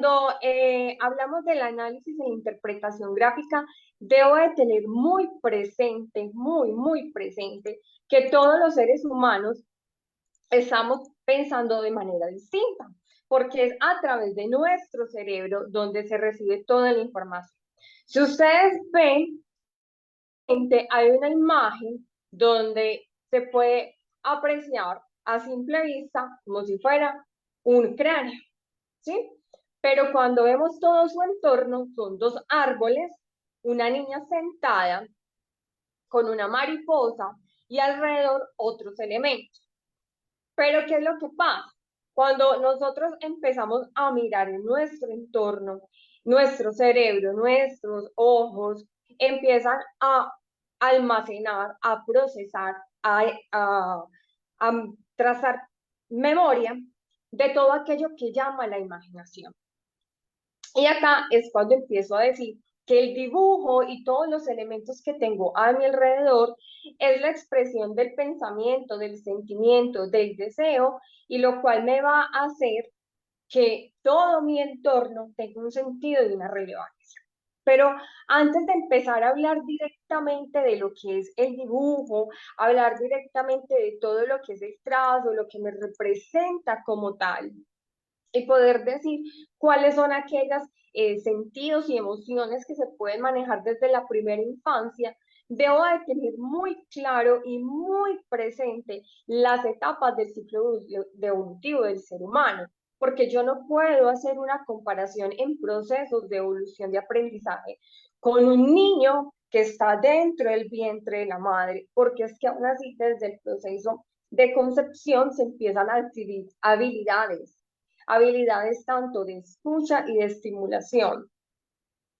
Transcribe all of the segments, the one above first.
Cuando hablamos del análisis e interpretación gráfica, debo de tener muy presente, que todos los seres humanos estamos pensando de manera distinta, porque es a través de nuestro cerebro donde se recibe toda la información. Si ustedes ven, hay una imagen donde se puede apreciar a simple vista como si fuera un cráneo, ¿sí? Pero cuando vemos todo su entorno, son dos árboles, una niña sentada con una mariposa y alrededor otros elementos. Pero ¿qué es lo que pasa? Cuando nosotros empezamos a mirar en nuestro entorno, nuestro cerebro, nuestros ojos empiezan a almacenar, a procesar, a trazar memoria de todo aquello que llama la imaginación. Y acá es cuando empiezo a decir que el dibujo y todos los elementos que tengo a mi alrededor es la expresión del pensamiento, del sentimiento, del deseo, y lo cual me va a hacer que todo mi entorno tenga un sentido y una relevancia. Pero antes de empezar a hablar directamente de lo que es el dibujo, hablar directamente de todo lo que es el trazo, lo que me representa como tal, y poder decir cuáles son aquellos sentidos y emociones que se pueden manejar desde la primera infancia, debo de tener muy claro y muy presente las etapas del ciclo evolutivo del ser humano, porque yo no puedo hacer una comparación en procesos de evolución de aprendizaje con un niño que está dentro del vientre de la madre, porque es que aún así desde el proceso de concepción se empiezan a adquirir habilidades tanto de escucha y de estimulación,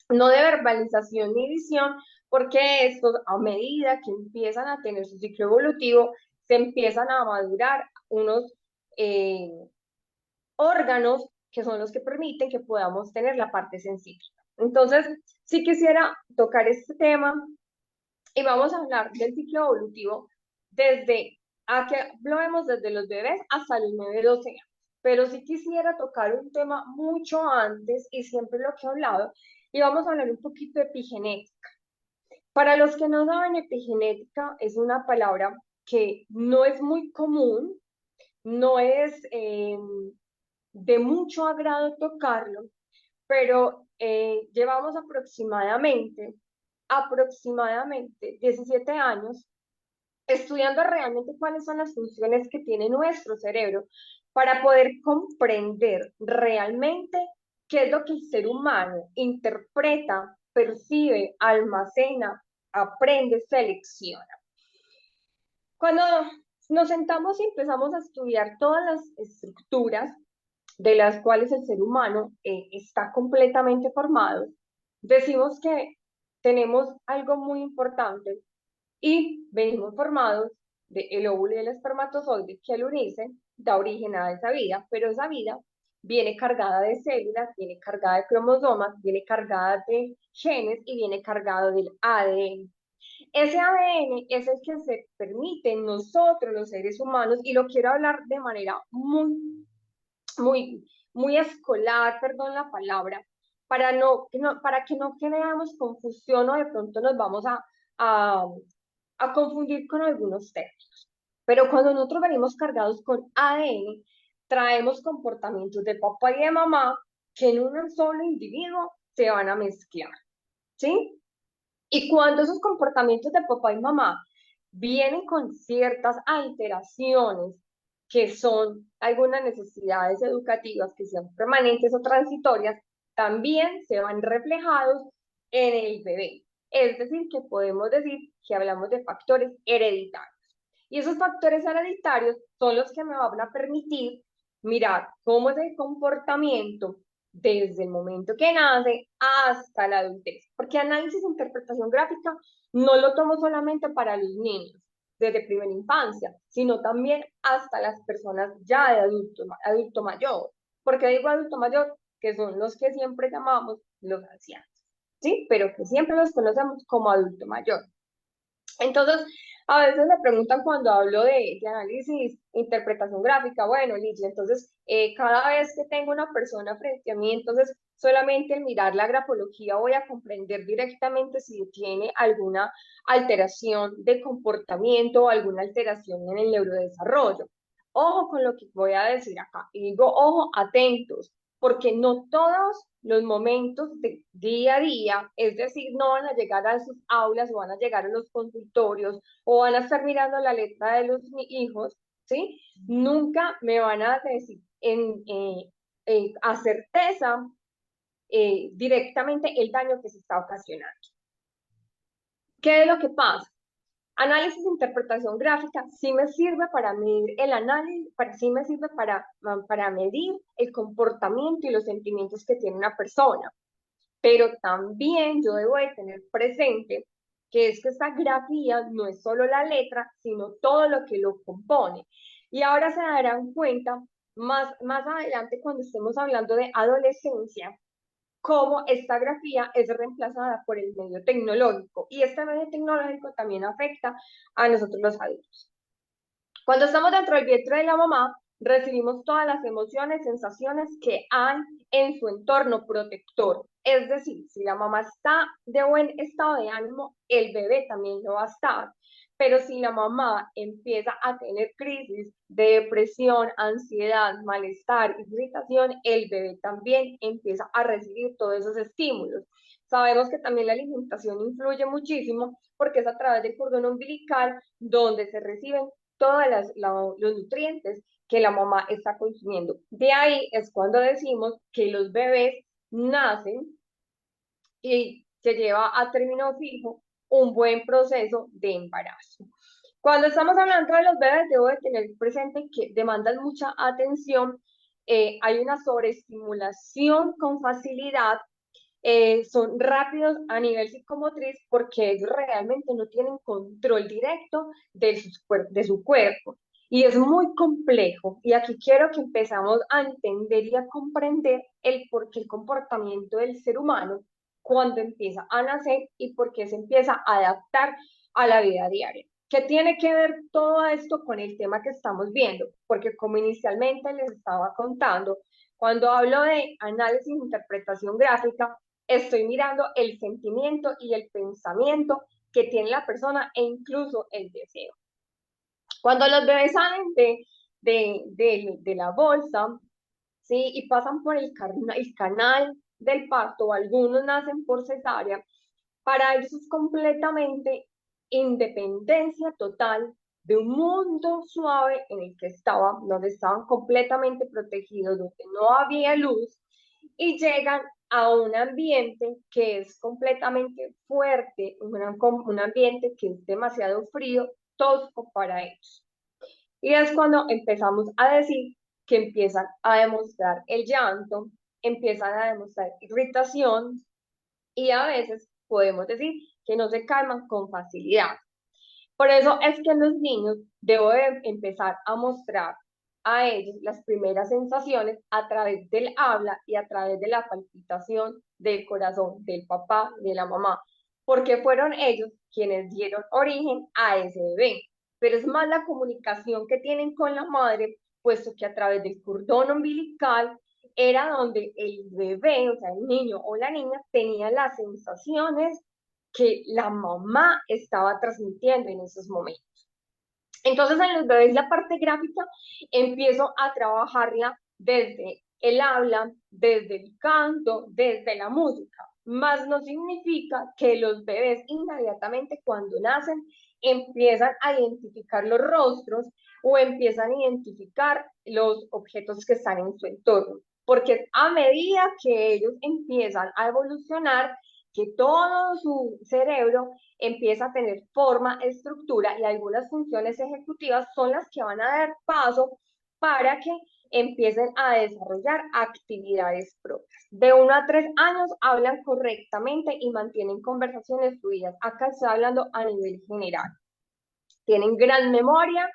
no de verbalización ni visión, porque estos a medida que empiezan a tener su ciclo evolutivo, se empiezan a madurar unos eh, órganos que son los que permiten que podamos tener la parte sensible. Entonces, sí quisiera tocar este tema y vamos a hablar del ciclo evolutivo desde, a que lo vemos desde los bebés hasta los 9, 12 años. Pero sí quisiera tocar un tema mucho antes y siempre lo que he hablado, y vamos a hablar un poquito de epigenética. Para los que no saben, epigenética es una palabra que no es muy común, no es de mucho agrado tocarlo, pero llevamos aproximadamente 17 años estudiando realmente cuáles son las funciones que tiene nuestro cerebro para poder comprender realmente qué es lo que el ser humano interpreta, percibe, almacena, aprende, selecciona. Cuando nos sentamos y empezamos a estudiar todas las estructuras de las cuales el ser humano está completamente formado, decimos que tenemos algo muy importante y venimos formados del óvulo y del espermatozoide que al unirse da origen a esa vida, pero esa vida viene cargada de células, viene cargada de cromosomas, viene cargada de genes y viene cargado del ADN. Ese ADN es el que se permite en nosotros, los seres humanos, y lo quiero hablar de manera muy escolar, perdón la palabra, para que no creamos confusión o de pronto nos vamos a, a confundir con algunos términos. Pero cuando nosotros venimos cargados con ADN, traemos comportamientos de papá y de mamá que en un solo individuo se van a mezclar, ¿sí? Y cuando esos comportamientos de papá y mamá vienen con ciertas alteraciones que son algunas necesidades educativas que sean permanentes o transitorias, también se van reflejados en el bebé. Es decir, que podemos decir que hablamos de factores hereditarios. Y esos factores hereditarios son los que me van a permitir mirar cómo es el comportamiento desde el momento que nace hasta la adultez. Porque análisis e interpretación gráfica no lo tomo solamente para los niños desde primera infancia, sino también hasta las personas ya de adulto mayor. Porque digo adulto mayor, que son los que siempre llamamos los ancianos, ¿sí? Pero que siempre los conocemos como adulto mayor. Entonces, a veces me preguntan cuando hablo de análisis, interpretación gráfica, bueno, Ligia, entonces, cada vez que tengo una persona frente a mí, entonces, solamente al mirar la grafología voy a comprender directamente si tiene alguna alteración de comportamiento o alguna alteración en el neurodesarrollo. Ojo con lo que voy a decir acá, y digo, ojo, atentos, porque no todos los momentos de día a día, es decir, no van a llegar a sus aulas o van a llegar a los consultorios o van a estar mirando la letra de los hijos, ¿sí? Nunca me van a decir a certeza directamente el daño que se está ocasionando. ¿Qué es lo que pasa? Análisis de interpretación gráfica sí me sirve para medir el análisis, sí me sirve para medir el comportamiento y los sentimientos que tiene una persona. Pero también yo debo de tener presente que es que esta grafía no es solo la letra, sino todo lo que lo compone. Y ahora se darán cuenta más adelante cuando estemos hablando de adolescencia, cómo esta grafía es reemplazada por el medio tecnológico. Y este medio tecnológico también afecta a nosotros los adultos. Cuando estamos dentro del vientre de la mamá, recibimos todas las emociones, sensaciones que hay en su entorno protector. Es decir, si la mamá está de buen estado de ánimo, el bebé también lo va a estar. Pero si la mamá empieza a tener crisis de depresión, ansiedad, malestar, irritación, el bebé también empieza a recibir todos esos estímulos. Sabemos que también la alimentación influye muchísimo porque es a través del cordón umbilical donde se reciben todos los nutrientes que la mamá está consumiendo. De ahí es cuando decimos que los bebés nacen y se lleva a término fijo un buen proceso de embarazo. Cuando estamos hablando de los bebés, debo de tener presente que demandan mucha atención, hay una sobreestimulación con facilidad, son rápidos a nivel psicomotriz porque ellos realmente no tienen control directo de su cuerpo. Y es muy complejo. Y aquí quiero que empezamos a entender y a comprender el por qué el comportamiento del ser humano cuando empieza a nacer y por qué se empieza a adaptar a la vida diaria. ¿Qué tiene que ver todo esto con el tema que estamos viendo? Porque como inicialmente les estaba contando, cuando hablo de análisis e interpretación gráfica, estoy mirando el sentimiento y el pensamiento que tiene la persona e incluso el deseo. Cuando los bebés salen de la bolsa, ¿sí? Y pasan por el canal del parto, algunos nacen por cesárea, para ellos es completamente independencia total de un mundo suave en el que estaban, donde estaban completamente protegidos, donde no había luz, y llegan a un ambiente que es completamente fuerte, un ambiente que es demasiado frío, tosco para ellos. Y es cuando empezamos a decir que empiezan a demostrar el llanto, empiezan a demostrar irritación y a veces podemos decir que no se calman con facilidad. Por eso es que los niños debo de empezar a mostrar a ellos las primeras sensaciones a través del habla y a través de la palpitación del corazón del papá, de la mamá, porque fueron ellos quienes dieron origen a ese bebé. Pero es más la comunicación que tienen con la madre, puesto que a través del cordón umbilical era donde el bebé, o sea, el niño o la niña, tenía las sensaciones que la mamá estaba transmitiendo en esos momentos. Entonces, en los bebés, la parte gráfica empiezo a trabajarla desde el habla, desde el canto, desde la música. Más no significa que los bebés inmediatamente cuando nacen empiezan a identificar los rostros o empiezan a identificar los objetos que están en su entorno. Porque a medida que ellos empiezan a evolucionar, que todo su cerebro empieza a tener forma, estructura y algunas funciones ejecutivas son las que van a dar paso para que empiecen a desarrollar actividades propias. De 1 a 3 años hablan correctamente y mantienen conversaciones fluidas. Acá estoy hablando a nivel general. Tienen gran memoria,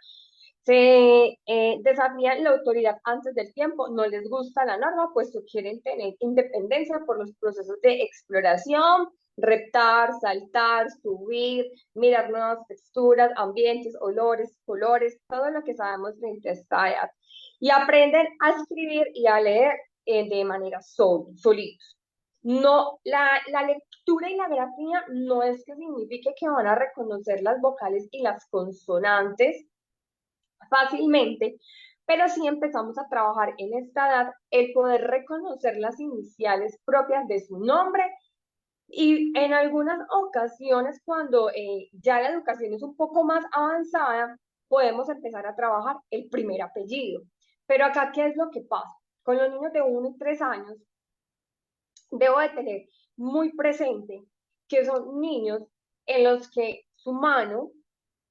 se desafían la autoridad antes del tiempo, no les gusta la norma, puesto quieren tener independencia por los procesos de exploración, reptar, saltar, subir, mirar nuevas texturas, ambientes, olores, colores, todo lo que sabemos frente a esta edad. Y aprenden a escribir y a leer de manera solitos. No, la lectura y la grafía no es que signifique que van a reconocer las vocales y las consonantes fácilmente, pero sí empezamos a trabajar en esta edad el poder reconocer las iniciales propias de su nombre y en algunas ocasiones cuando ya la educación es un poco más avanzada, podemos empezar a trabajar el primer apellido. Pero acá, ¿qué es lo que pasa? Con los niños de 1 y 3 años, debo de tener muy presente que son niños en los que su mano,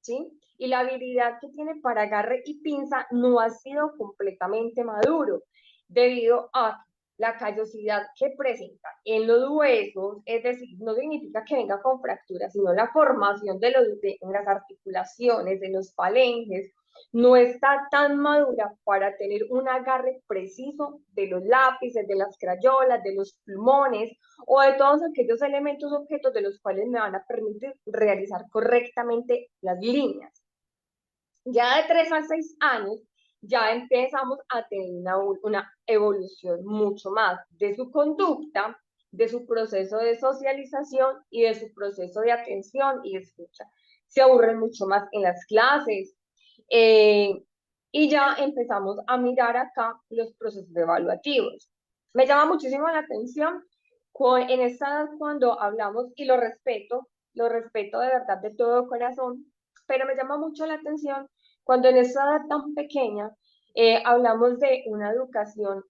¿sí? Y la habilidad que tiene para agarre y pinza no ha sido completamente maduro, debido a la callosidad que presenta en los huesos, es decir, no significa que venga con fracturas, sino la formación en las articulaciones, de los falanges, no está tan madura para tener un agarre preciso de los lápices, de las crayolas, de los plumones o de todos aquellos elementos, objetos de los cuales me van a permitir realizar correctamente las líneas. Ya de 3 a 6 años, ya empezamos a tener una evolución mucho más de su conducta, de su proceso de socialización y de su proceso de atención y escucha. Se aburren mucho más en las clases, eh, y ya empezamos a mirar acá los procesos evaluativos. Me llama muchísimo la atención en esta edad cuando hablamos, y lo respeto de verdad de todo corazón, pero me llama mucho la atención cuando en esta edad tan pequeña hablamos de una educación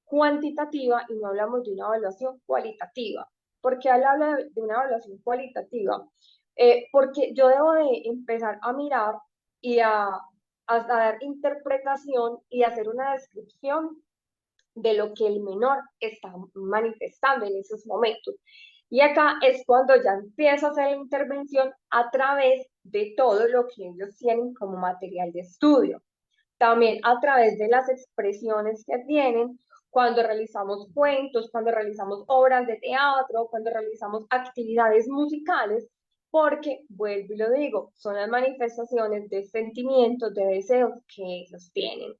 cuantitativa y no hablamos de una evaluación cualitativa. ¿Por qué habla de una evaluación cualitativa? Porque yo debo de empezar a mirar y a dar interpretación y hacer una descripción de lo que el menor está manifestando en esos momentos. Y acá es cuando ya empiezo a hacer la intervención a través de todo lo que ellos tienen como material de estudio. También a través de las expresiones que tienen cuando realizamos cuentos, cuando realizamos obras de teatro, cuando realizamos actividades musicales, porque, vuelvo y lo digo, son las manifestaciones de sentimientos, de deseos que ellos tienen.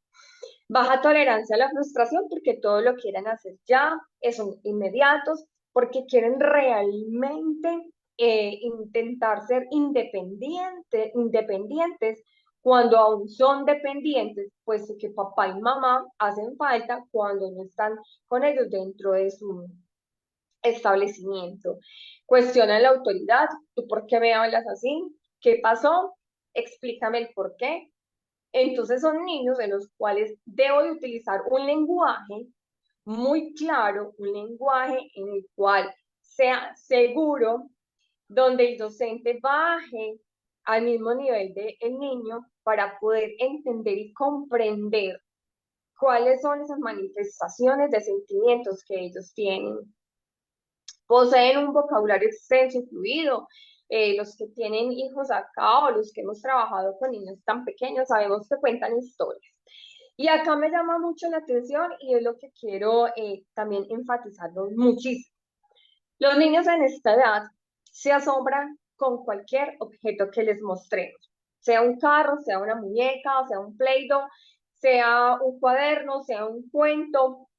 Baja tolerancia a la frustración porque todo lo quieren hacer ya, son inmediatos, porque quieren realmente intentar ser independientes cuando aún son dependientes, pues que papá y mamá hacen falta cuando no están con ellos dentro de su establecimiento. Cuestionan la autoridad, ¿tú por qué me hablas así? ¿Qué pasó? Explícame el por qué. Entonces son niños en los cuales debo de utilizar un lenguaje muy claro, un lenguaje en el cual sea seguro, donde el docente baje al mismo nivel del niño para poder entender y comprender cuáles son esas manifestaciones de sentimientos que ellos tienen. Poseen un vocabulario extenso y fluido. Los que tienen hijos acá o los que hemos trabajado con niños tan pequeños sabemos que cuentan historias. Y acá me llama mucho la atención y es lo que quiero también enfatizarlo muchísimo. Los niños en esta edad se asombran con cualquier objeto que les mostremos, sea un carro, sea una muñeca, sea un Play-Doh, sea un cuaderno, sea un cuento.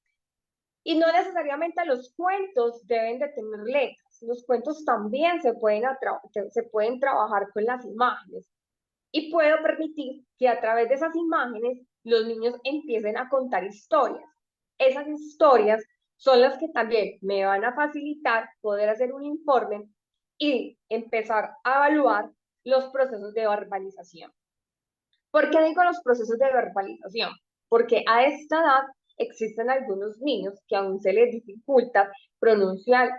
Y no necesariamente los cuentos deben de tener letras. Los cuentos también se pueden trabajar con las imágenes. Y puedo permitir que a través de esas imágenes los niños empiecen a contar historias. Esas historias son las que también me van a facilitar poder hacer un informe y empezar a evaluar los procesos de verbalización. ¿Por qué digo los procesos de verbalización? Porque a esta edad existen algunos niños que aún se les dificulta pronunciar,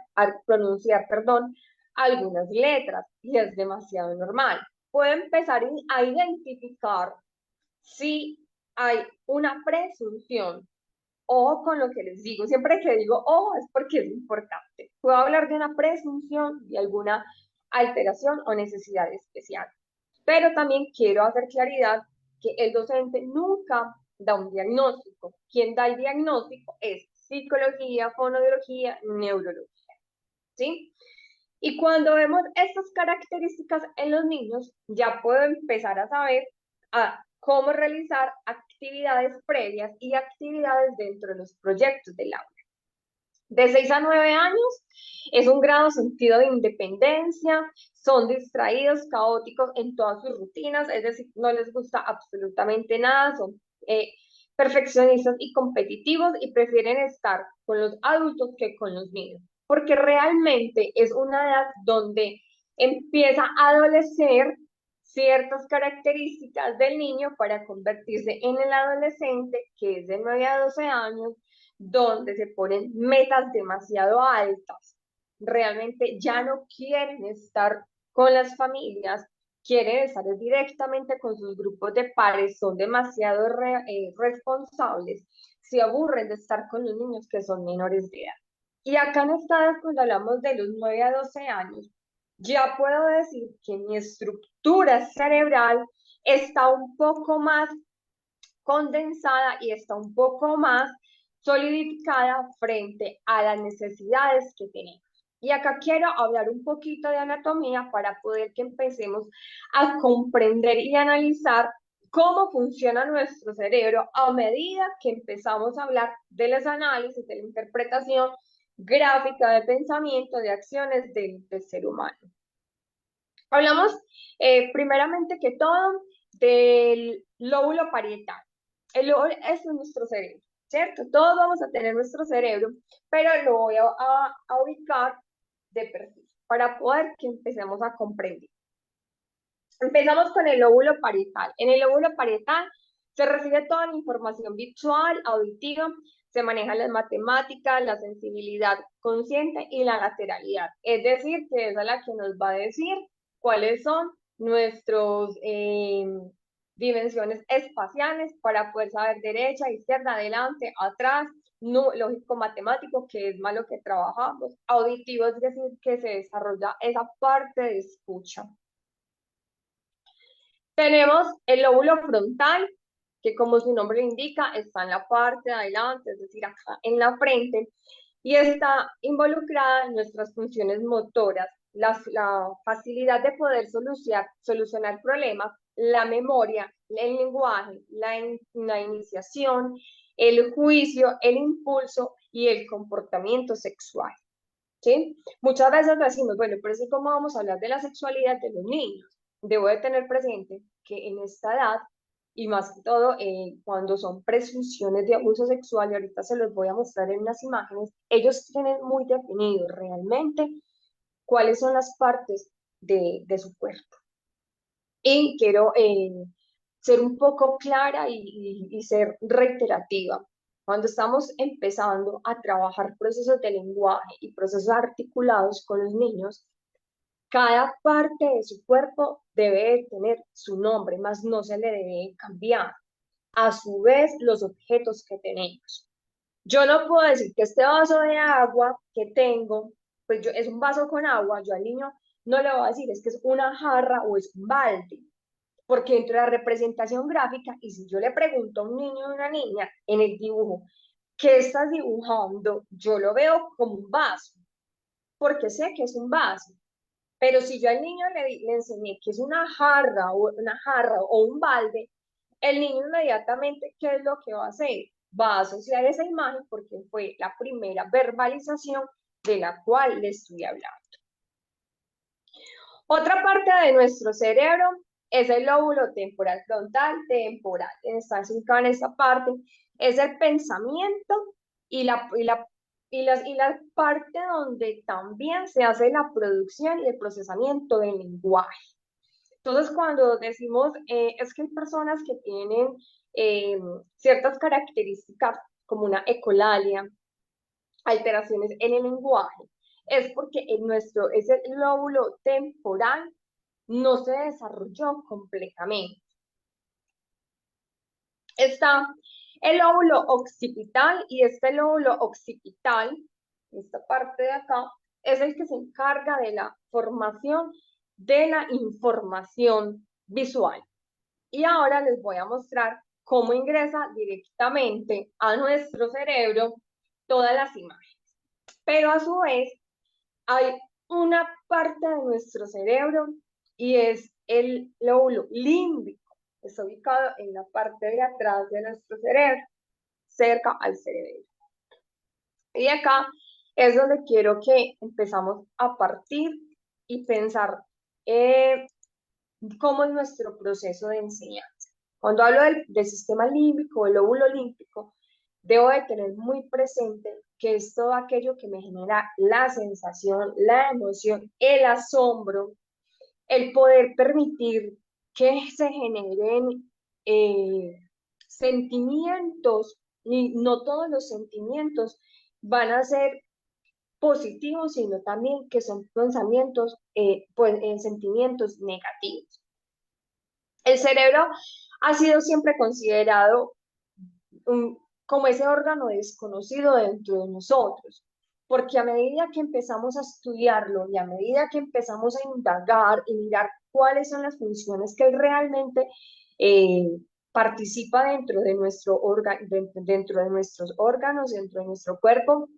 algunas letras y es demasiado normal. Puedo empezar a identificar si hay una presunción o con lo que les digo. Siempre que digo ojo es porque es importante. Puedo hablar de una presunción y alguna alteración o necesidad especial. Pero también quiero hacer claridad que el docente nunca da un diagnóstico. Quien da el diagnóstico es psicología, fonoaudiología, neurología. ¿sí? Y cuando vemos estas características en los niños, ya puedo empezar a saber cómo realizar actividades previas y actividades dentro de los proyectos del aula. De 6 a 9 años es un grado sentido de independencia, son distraídos, caóticos en todas sus rutinas, es decir, no les gusta absolutamente nada, son perfeccionistas y competitivos y prefieren estar con los adultos que con los niños, porque realmente es una edad donde empieza a adolecer ciertas características del niño para convertirse en el adolescente, que es de 9 a 12 años, donde se ponen metas demasiado altas. Realmente ya no quieren estar con las familias, quieren estar directamente con sus grupos de pares, son demasiado responsables, se aburren de estar con los niños que son menores de edad. Y acá en esta edad, cuando hablamos de los 9 a 12 años, ya puedo decir que mi estructura cerebral está un poco más condensada y está un poco más solidificada frente a las necesidades que tenemos. Y acá quiero hablar un poquito de anatomía para poder que empecemos a comprender y analizar cómo funciona nuestro cerebro a medida que empezamos a hablar de los análisis, de la interpretación gráfica de pensamiento, de acciones del ser humano. Hablamos primeramente que todo del lóbulo parietal. El lóbulo es nuestro cerebro, ¿cierto? Todos vamos a tener nuestro cerebro, pero lo voy a ubicar de perfil para poder que empecemos a comprender. Empezamos con el lóbulo parietal. En el lóbulo parietal se recibe toda la información visual, auditiva, se manejan las matemáticas, la sensibilidad consciente y la lateralidad. Es decir, que esa es la que nos va a decir cuáles son nuestras dimensiones espaciales para poder saber derecha, izquierda, adelante, atrás, no, lógico matemático, que es más lo que trabajamos, auditivo, es decir, que se desarrolla esa parte de escucha. Tenemos el lóbulo frontal, que como su nombre lo indica, está en la parte de adelante, es decir, acá en la frente, y está involucrada en nuestras funciones motoras, la facilidad de poder solucionar problemas, la memoria, el lenguaje, la iniciación, el juicio, el impulso y el comportamiento sexual. ¿Sí? Muchas veces decimos, bueno, pero es cómo vamos a hablar de la sexualidad de los niños. Debo de tener presente que en esta edad, y más que todo cuando son presunciones de abuso sexual, y ahorita se los voy a mostrar en unas imágenes, ellos tienen muy definido realmente cuáles son las partes de su cuerpo. Y quiero ser un poco clara y ser reiterativa. Cuando estamos empezando a trabajar procesos de lenguaje y procesos articulados con los niños, cada parte de su cuerpo debe tener su nombre, más no se le debe cambiar. A su vez, los objetos que tenemos. Yo no puedo decir que este vaso de agua que tengo, pues es un vaso con agua, yo al niño no le voy a decir es que es una jarra o es un balde, porque dentro de la representación gráfica, y si yo le pregunto a un niño o una niña en el dibujo, ¿qué estás dibujando? Yo lo veo como un vaso, porque sé que es un vaso. Pero si yo al niño le enseñé que es una jarra o un balde, el niño inmediatamente, ¿qué es lo que va a hacer? Va a asociar esa imagen porque fue la primera verbalización de la cual le estoy hablando. Otra parte de nuestro cerebro es el lóbulo temporal frontal, está ubicado en esta parte, es el pensamiento y la parte donde también se hace la producción y el procesamiento del lenguaje. Entonces, cuando decimos, es que hay personas que tienen ciertas características como una ecolalia, alteraciones en el lenguaje, es porque ese lóbulo temporal no se desarrolló completamente. Está el lóbulo occipital y este lóbulo occipital, esta parte de acá, es el que se encarga de la formación de la información visual. Y ahora les voy a mostrar cómo ingresa directamente a nuestro cerebro todas las imágenes. Pero a su vez, hay una parte de nuestro cerebro y es el lóbulo límbico. Está ubicado en la parte de atrás de nuestro cerebro, cerca al cerebelo. Y acá es donde quiero que empezamos a partir y pensar cómo es nuestro proceso de enseñanza. Cuando hablo del sistema límbico, el lóbulo límbico, debo de tener muy presente que es todo aquello que me genera la sensación, la emoción, el asombro, el poder permitir que se generen sentimientos, y no todos los sentimientos van a ser positivos, sino también que son pensamientos, sentimientos negativos. El cerebro ha sido siempre considerado como ese órgano desconocido dentro de nosotros, porque a medida que empezamos a estudiarlo y a medida que empezamos a indagar y mirar cuáles son las funciones que él realmente eh, participa dentro de, dentro de nuestros órganos, dentro de nuestro cuerpo,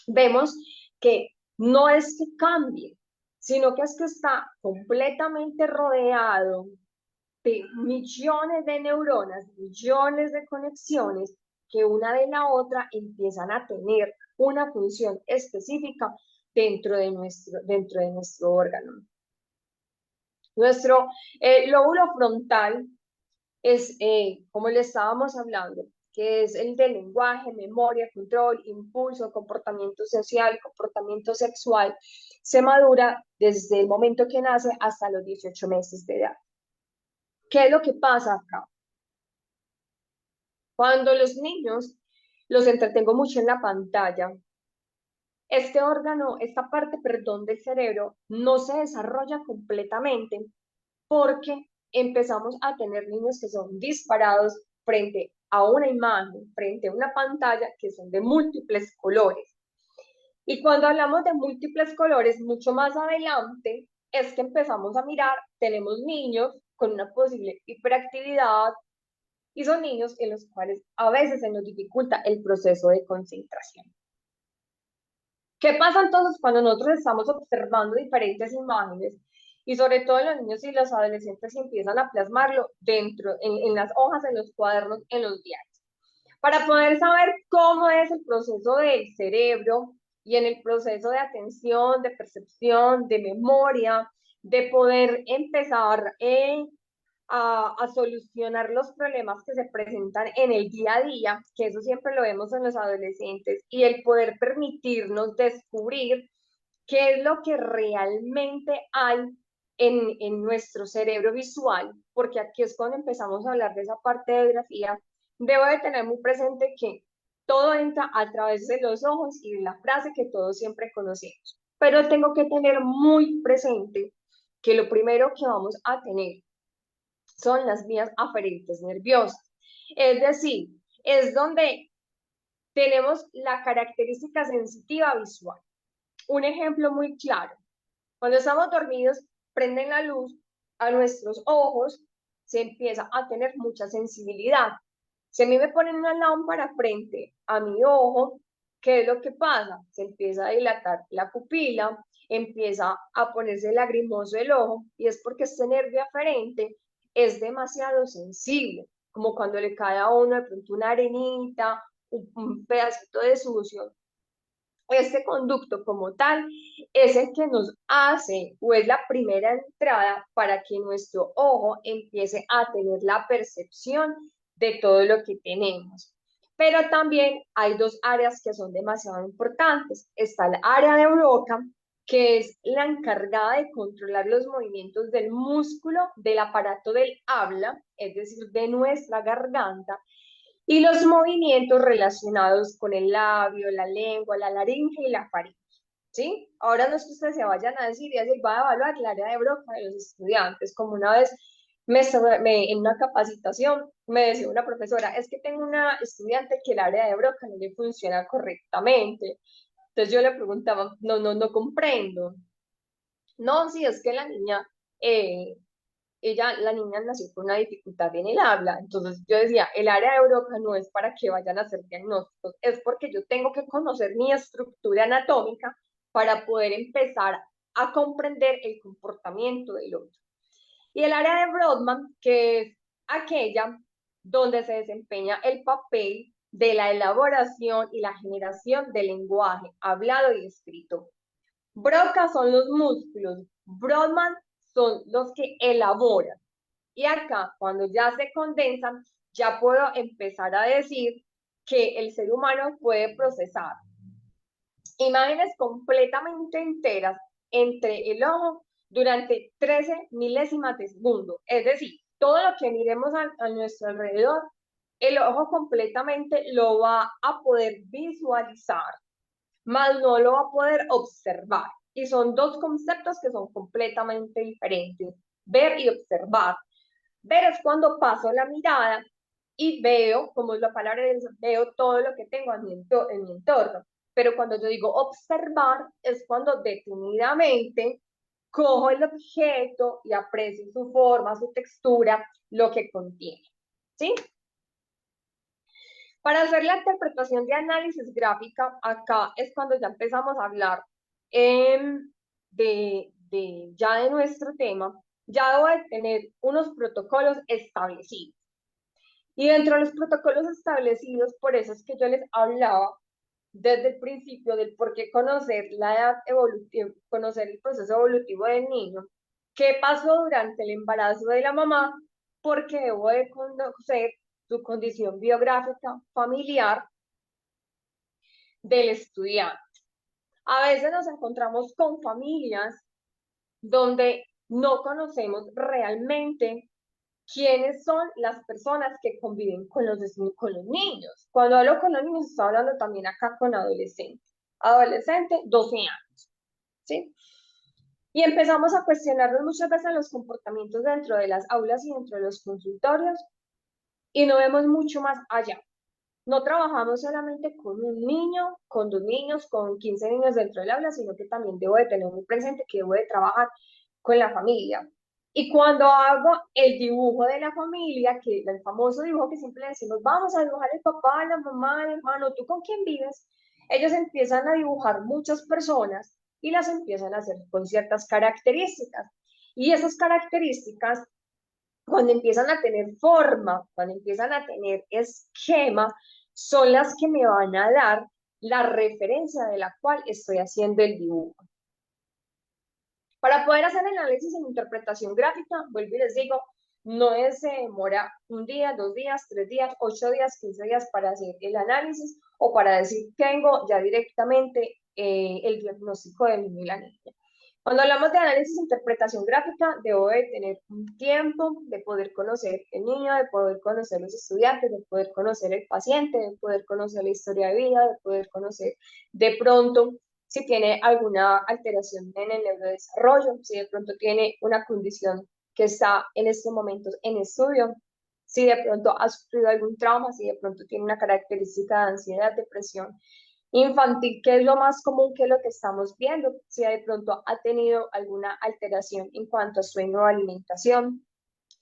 vemos que no es que cambie, sino que es que está completamente rodeado de millones de neuronas, millones de conexiones que una de la otra empiezan a tener una función específica dentro de nuestro órgano. Nuestro lóbulo frontal es, como le estábamos hablando, que es el de lenguaje, memoria, control, impulso, comportamiento social, comportamiento sexual, se madura desde el momento que nace hasta los 18 meses de edad. ¿Qué es lo que pasa acá? Cuando los niños los entretengo mucho en la pantalla, este órgano, esta parte, perdón, del cerebro no se desarrolla completamente porque empezamos a tener niños que son disparados frente a una imagen, frente a una pantalla que son de múltiples colores. Y cuando hablamos de múltiples colores, mucho más adelante, es que empezamos a mirar, tenemos niños con una posible hiperactividad y son niños en los cuales a veces se nos dificulta el proceso de concentración. ¿Qué pasa entonces cuando nosotros estamos observando diferentes imágenes y sobre todo los niños y los adolescentes empiezan a plasmarlo dentro, en las hojas, en los cuadernos, en los diarios? Para poder saber cómo es el proceso del cerebro y en el proceso de atención, de percepción, de memoria, de poder empezar a solucionar los problemas que se presentan en el día a día, que eso siempre lo vemos en los adolescentes, y el poder permitirnos descubrir qué es lo que realmente hay en nuestro cerebro visual, porque aquí es cuando empezamos a hablar de esa parte de grafía. Debo de tener muy presente que todo entra a través de los ojos y de la frase que todos siempre conocemos, pero tengo que tener muy presente que lo primero que vamos a tener son las vías aferentes nerviosas. Es decir, es donde tenemos la característica sensitiva visual. Un ejemplo muy claro, cuando estamos dormidos, prenden la luz a nuestros ojos, se empieza a tener mucha sensibilidad. Si a mí me ponen una lámpara frente a mi ojo, ¿qué es lo que pasa? Se empieza a dilatar la pupila, empieza a ponerse lagrimoso el ojo, y es porque este nervio aferente es demasiado sensible, como cuando le cae a uno de pronto una arenita, un pedacito de sucio. Este conducto como tal es el que nos hace o es la primera entrada para que nuestro ojo empiece a tener la percepción de todo lo que tenemos. Pero también hay dos áreas que son demasiado importantes. Está el área de Broca, que es la encargada de controlar los movimientos del músculo del aparato del habla, es decir, de nuestra garganta, y los movimientos relacionados con el labio, la lengua, la laringe y la faringe. ¿Sí? Ahora no es que ustedes se vayan a decir y decir, va a evaluar el área de Broca de los estudiantes, como una vez en una capacitación me decía una profesora, es que tengo una estudiante que el área de Broca no le funciona correctamente. Entonces yo le preguntaba, no comprendo. No, sí, es que la niña la niña nació con una dificultad en el habla. Entonces yo decía, el área de Broca no es para que vayan a hacer diagnósticos, es porque yo tengo que conocer mi estructura anatómica para poder empezar a comprender el comportamiento del otro. Y el área de Brodmann, que es aquella donde se desempeña el papel de la elaboración y la generación del lenguaje hablado y escrito. Broca son los músculos, Brodmann son los que elaboran. Y acá, cuando ya se condensan, ya puedo empezar a decir que el ser humano puede procesar imágenes completamente enteras entre el ojo durante 13 milésimas de segundo. Es decir, todo lo que miremos a nuestro alrededor, el ojo completamente lo va a poder visualizar, más no lo va a poder observar. Y son dos conceptos que son completamente diferentes, ver y observar. Ver es cuando paso la mirada y veo, como es la palabra, veo todo lo que tengo en mi entorno. Pero cuando yo digo observar, es cuando detenidamente cojo el objeto y aprecio su forma, su textura, lo que contiene. ¿Sí? Para hacer la interpretación de análisis gráfica, acá es cuando ya empezamos a hablar ya de nuestro tema. Ya debo de tener unos protocolos establecidos. Y dentro de los protocolos establecidos, por eso es que yo les hablaba desde el principio del por qué conocer la edad evolutiva, conocer el proceso evolutivo del niño, qué pasó durante el embarazo de la mamá, porque debo de conocer su condición biográfica familiar del estudiante. A veces nos encontramos con familias donde no conocemos realmente quiénes son las personas que conviven con los niños. Cuando hablo con los niños, estoy hablando también acá con adolescentes. Adolescente, 12 años, ¿sí? Y empezamos a cuestionarnos muchas veces los comportamientos dentro de las aulas y dentro de los consultorios y no vemos mucho más allá. No trabajamos solamente con un niño, con 2 niños, con 15 niños dentro del aula, sino que también debo de tener muy presente que debo de trabajar con la familia. Y cuando hago el dibujo de la familia, que el famoso dibujo que siempre le decimos, vamos a dibujar el papá, la mamá, el hermano, ¿tú con quién vives? Ellos empiezan a dibujar muchas personas y las empiezan a hacer con ciertas características. Y esas características, cuando empiezan a tener forma, cuando empiezan a tener esquema, son las que me van a dar la referencia de la cual estoy haciendo el dibujo. Para poder hacer el análisis en interpretación gráfica, vuelvo y les digo, no se demora 1 día, 2 días, 3 días, 8 días, 15 días para hacer el análisis o para decir que tengo ya directamente el diagnóstico del niño y la niña. Cuando hablamos de análisis e interpretación gráfica, debo de tener un tiempo de poder conocer el niño, de poder conocer los estudiantes, de poder conocer el paciente, de poder conocer la historia de vida, de poder conocer de pronto si tiene alguna alteración en el neurodesarrollo, si de pronto tiene una condición que está en estos momentos en estudio, si de pronto ha sufrido algún trauma, si de pronto tiene una característica de ansiedad, depresión infantil, que es lo más común que es lo que estamos viendo, si de pronto ha tenido alguna alteración en cuanto a sueño o alimentación.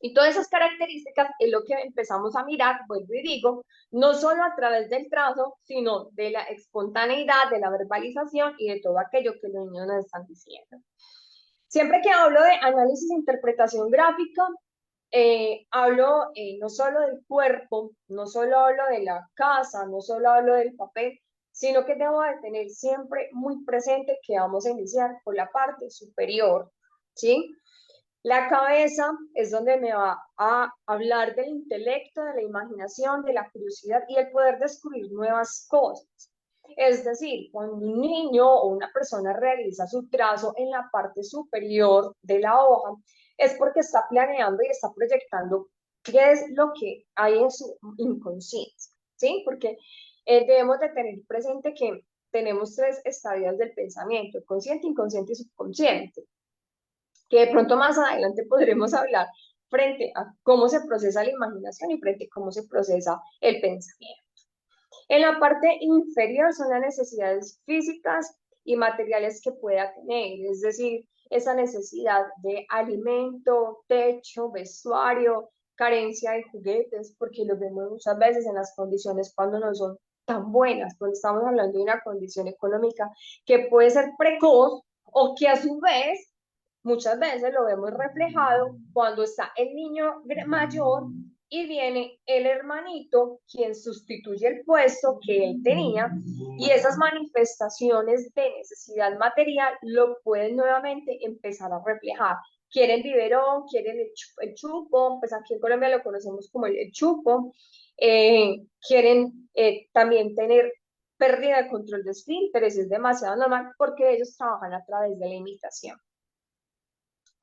Y todas esas características es lo que empezamos a mirar, vuelvo y digo, no solo a través del trazo, sino de la espontaneidad, de la verbalización y de todo aquello que los niños nos están diciendo. Siempre que hablo de análisis e interpretación gráfica, hablo no solo del cuerpo, no solo hablo de la casa, no solo hablo del papel, sino que debo de tener siempre muy presente que vamos a iniciar por la parte superior, ¿sí? La cabeza es donde me va a hablar del intelecto, de la imaginación, de la curiosidad y el poder descubrir nuevas cosas. Es decir, cuando un niño o una persona realiza su trazo en la parte superior de la hoja, es porque está planeando y está proyectando qué es lo que hay en su inconsciencia, ¿sí? Porque debemos de tener presente que tenemos 3 estadios del pensamiento: consciente, inconsciente y subconsciente, que de pronto más adelante podremos hablar frente a cómo se procesa la imaginación y frente a cómo se procesa el pensamiento. En la parte inferior son las necesidades físicas y materiales que pueda tener, es decir, esa necesidad de alimento, techo, vestuario, carencia de juguetes, porque los vemos muchas veces en las condiciones cuando no son tan buenas cuando estamos hablando de una condición económica que puede ser precoz o que a su vez muchas veces lo vemos reflejado cuando está el niño mayor y viene el hermanito quien sustituye el puesto que él tenía y esas manifestaciones de necesidad material lo pueden nuevamente empezar a reflejar. Quieren biberón, quieren el chupo, pues aquí en Colombia lo conocemos como el chupo, quieren también tener pérdida de control de esfínteres, es demasiado normal porque ellos trabajan a través de la imitación.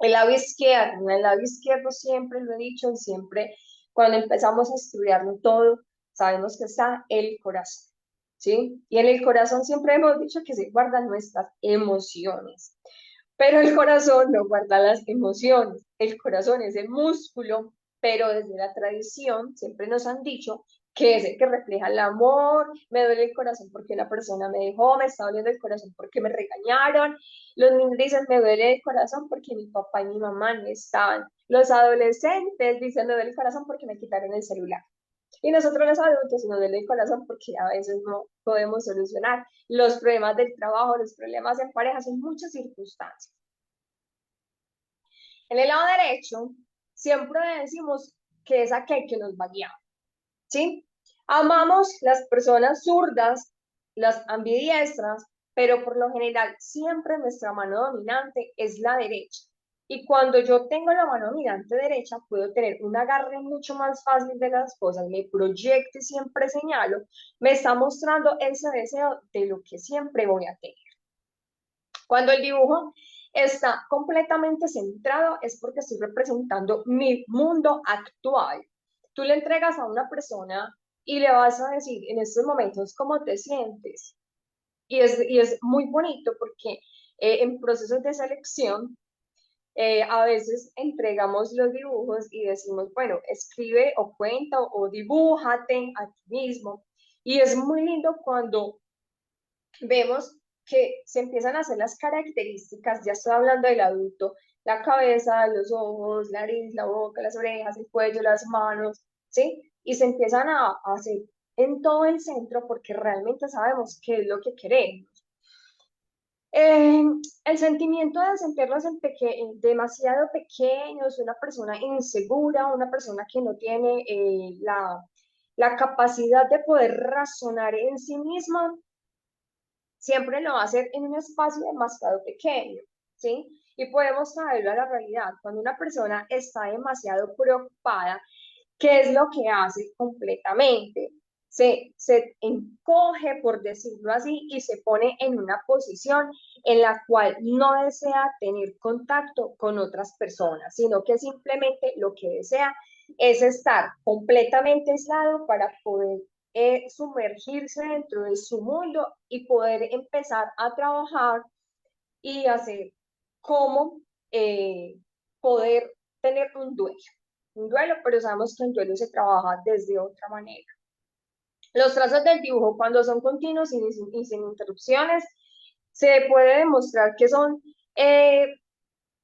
El labio izquierdo siempre lo he dicho y siempre cuando empezamos a estudiarlo todo, sabemos que está el corazón, ¿sí? Y en el corazón siempre hemos dicho que se guardan nuestras emociones, pero el corazón no guarda las emociones. El corazón es el músculo, pero desde la tradición siempre nos han dicho que es el que refleja el amor, me duele el corazón porque una persona me dejó, me está doliendo el corazón porque me regañaron, los niños dicen me duele el corazón porque mi papá y mi mamá no están, los adolescentes dicen me duele el corazón porque me quitaron el celular. Y nosotros los adultos nos duele el corazón porque a veces no podemos solucionar los problemas del trabajo, los problemas en pareja, son muchas circunstancias. En el lado derecho, siempre decimos que es aquel que nos va guiando, ¿sí? Amamos las personas zurdas, las ambidiestras, pero por lo general siempre nuestra mano dominante es la derecha. Y cuando yo tengo la mano dominante derecha, puedo tener un agarre mucho más fácil de las cosas, me proyecto y siempre señalo, me está mostrando ese deseo de lo que siempre voy a tener. Cuando el dibujo está completamente centrado es porque estoy representando mi mundo actual. Tú le entregas a una persona y le vas a decir en estos momentos cómo te sientes. Y es muy bonito porque en procesos de selección a veces entregamos los dibujos y decimos, bueno, escribe o cuenta o dibújate a ti mismo. Y es muy lindo cuando vemos que se empiezan a hacer las características, ya estoy hablando del adulto, la cabeza, los ojos, la nariz, la boca, las orejas, el cuello, las manos, ¿sí? Y se empiezan a hacer en todo el centro porque realmente sabemos qué es lo que queremos. Eh, el sentimiento de sentirnos demasiado pequeños, una persona insegura, una persona que no tiene la capacidad de poder razonar en sí misma, siempre lo va a hacer en un espacio demasiado pequeño, ¿sí? Y podemos traerlo a la realidad. Cuando una persona está demasiado preocupada, ¿qué es lo que hace completamente? Se encoge, por decirlo así, y se pone en una posición en la cual no desea tener contacto con otras personas, sino que simplemente lo que desea es estar completamente aislado para poder sumergirse dentro de su mundo y poder empezar a trabajar y hacer cómo poder tener un duelo, pero sabemos que un duelo se trabaja desde otra manera. Los trazos del dibujo, cuando son continuos y sin interrupciones, se puede demostrar que son eh,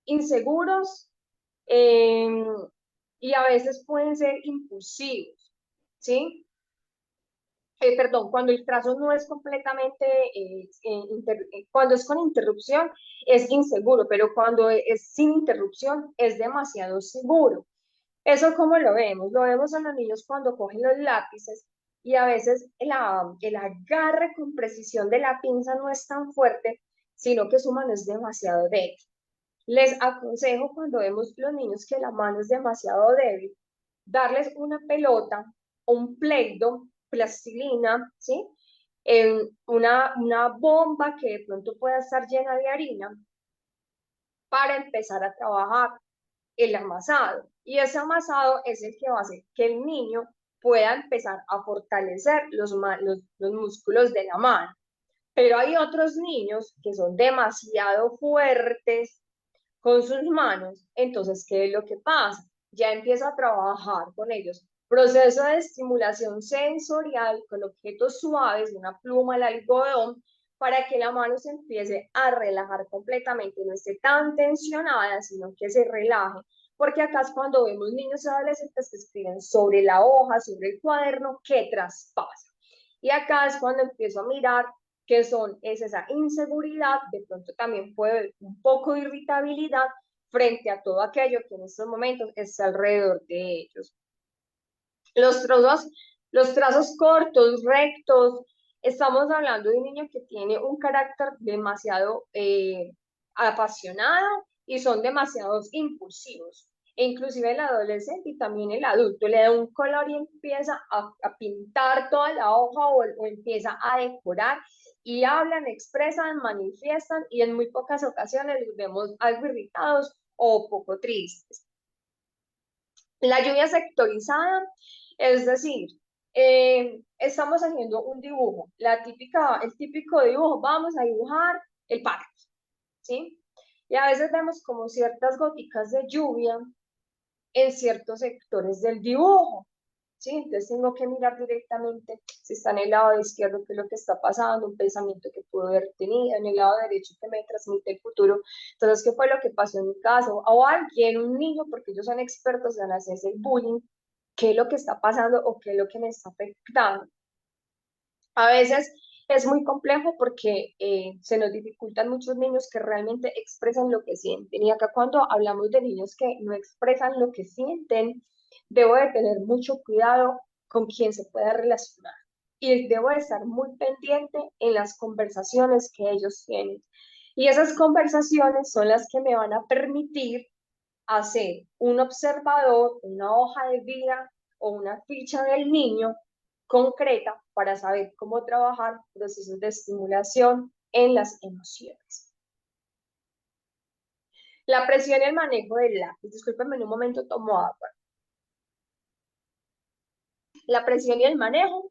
inseguros eh, y a veces pueden ser impulsivos, ¿sí? Perdón, cuando el trazo no es completamente, cuando es con interrupción es inseguro, pero cuando es sin interrupción es demasiado seguro. ¿Eso cómo lo vemos? Lo vemos en los niños cuando cogen los lápices y a veces el agarre con precisión de la pinza no es tan fuerte, sino que su mano es demasiado débil. Les aconsejo cuando vemos los niños que la mano es demasiado débil, darles una pelota o un play-doh, plastilina, ¿sí? Una bomba que de pronto pueda estar llena de harina para empezar a trabajar el amasado. Y ese amasado es el que va a hacer que el niño pueda empezar a fortalecer los músculos de la mano. Pero hay otros niños que son demasiado fuertes con sus manos, entonces, ¿qué es lo que pasa? Ya empieza a trabajar con ellos. Proceso de estimulación sensorial con objetos suaves, una pluma, el algodón, para que la mano se empiece a relajar completamente, no esté tan tensionada, sino que se relaje. Porque acá es cuando vemos niños y adolescentes que escriben sobre la hoja, sobre el cuaderno, que traspasa. Y acá es cuando empiezo a mirar qué es esa inseguridad, de pronto también puede haber un poco de irritabilidad frente a todo aquello que en estos momentos está alrededor de ellos. Los trazos, los trazos cortos, rectos, estamos hablando de un niño que tiene un carácter demasiado apasionado y son demasiados impulsivos. E inclusive el adolescente y también el adulto le da un color y empieza a pintar toda la hoja o empieza a decorar y hablan, expresan, manifiestan y en muy pocas ocasiones los vemos algo irritados o poco tristes. La lluvia sectorizada, es decir, estamos haciendo un dibujo, el típico dibujo, vamos a dibujar el parque, ¿sí? Y a veces vemos como ciertas goticas de lluvia en ciertos sectores del dibujo, ¿sí? Entonces tengo que mirar directamente si está en el lado izquierdo, qué es lo que está pasando, un pensamiento que pudo haber tenido, en el lado derecho que me transmite el futuro. Entonces, ¿qué fue lo que pasó en mi caso? O alguien, un niño, porque ellos son expertos en hacerse el bullying, qué es lo que está pasando o qué es lo que me está afectando. A veces es muy complejo porque se nos dificultan muchos niños que realmente expresan lo que sienten. Y acá cuando hablamos de niños que no expresan lo que sienten, debo de tener mucho cuidado con quién se pueda relacionar. Y debo de estar muy pendiente en las conversaciones que ellos tienen. Y esas conversaciones son las que me van a permitir hacer un observador, una hoja de vida o una ficha del niño concreta para saber cómo trabajar procesos de estimulación en las emociones. La presión y el manejo del lápiz. Discúlpenme, en un momento tomo agua. La presión y el manejo.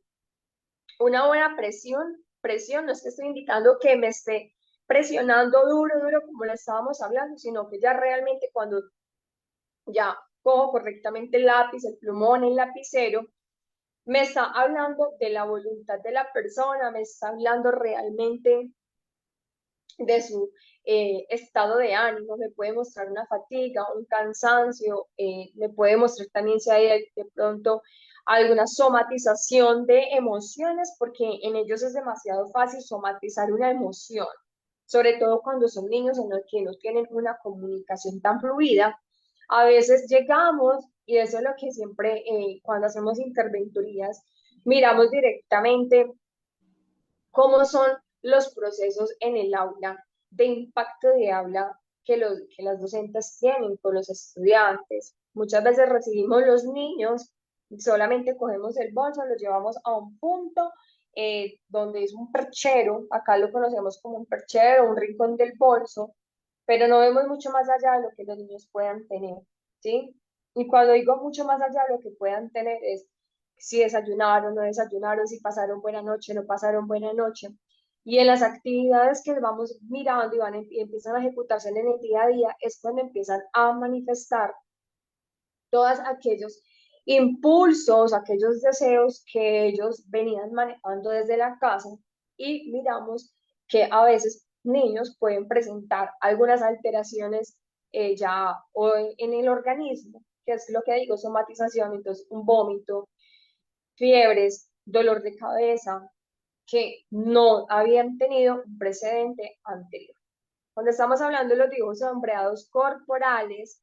Una buena presión no es que estoy indicando que me esté presionando duro, duro, como lo estábamos hablando, sino que ya realmente cuando ya cojo correctamente el lápiz, el plumón, el lapicero, me está hablando de la voluntad de la persona, me está hablando realmente de su estado de ánimo, me puede mostrar una fatiga, un cansancio, me puede mostrar también si hay de pronto alguna somatización de emociones, porque en ellos es demasiado fácil somatizar una emoción, sobre todo cuando son niños en los que no tienen una comunicación tan fluida. A veces llegamos, y eso es lo que siempre cuando hacemos interventorías, miramos directamente cómo son los procesos en el aula de impacto de habla que las docentes tienen con los estudiantes. Muchas veces recibimos los niños, solamente cogemos el bolso, los llevamos a un punto donde es un perchero, acá lo conocemos como un perchero, un rincón del bolso, pero no vemos mucho más allá de lo que los niños puedan tener, ¿sí? Y cuando digo mucho más allá de lo que puedan tener es si desayunaron, no desayunaron, si pasaron buena noche, no pasaron buena noche. Y en las actividades que vamos mirando y empiezan a ejecutarse en el día a día, es cuando empiezan a manifestar todos aquellos impulsos, aquellos deseos que ellos venían manejando desde la casa y miramos que a veces niños pueden presentar algunas alteraciones ya o en el organismo, que es lo que digo, somatización, entonces un vómito, fiebres, dolor de cabeza, que no habían tenido un precedente anterior. Cuando estamos hablando de los dibujos sombreados corporales,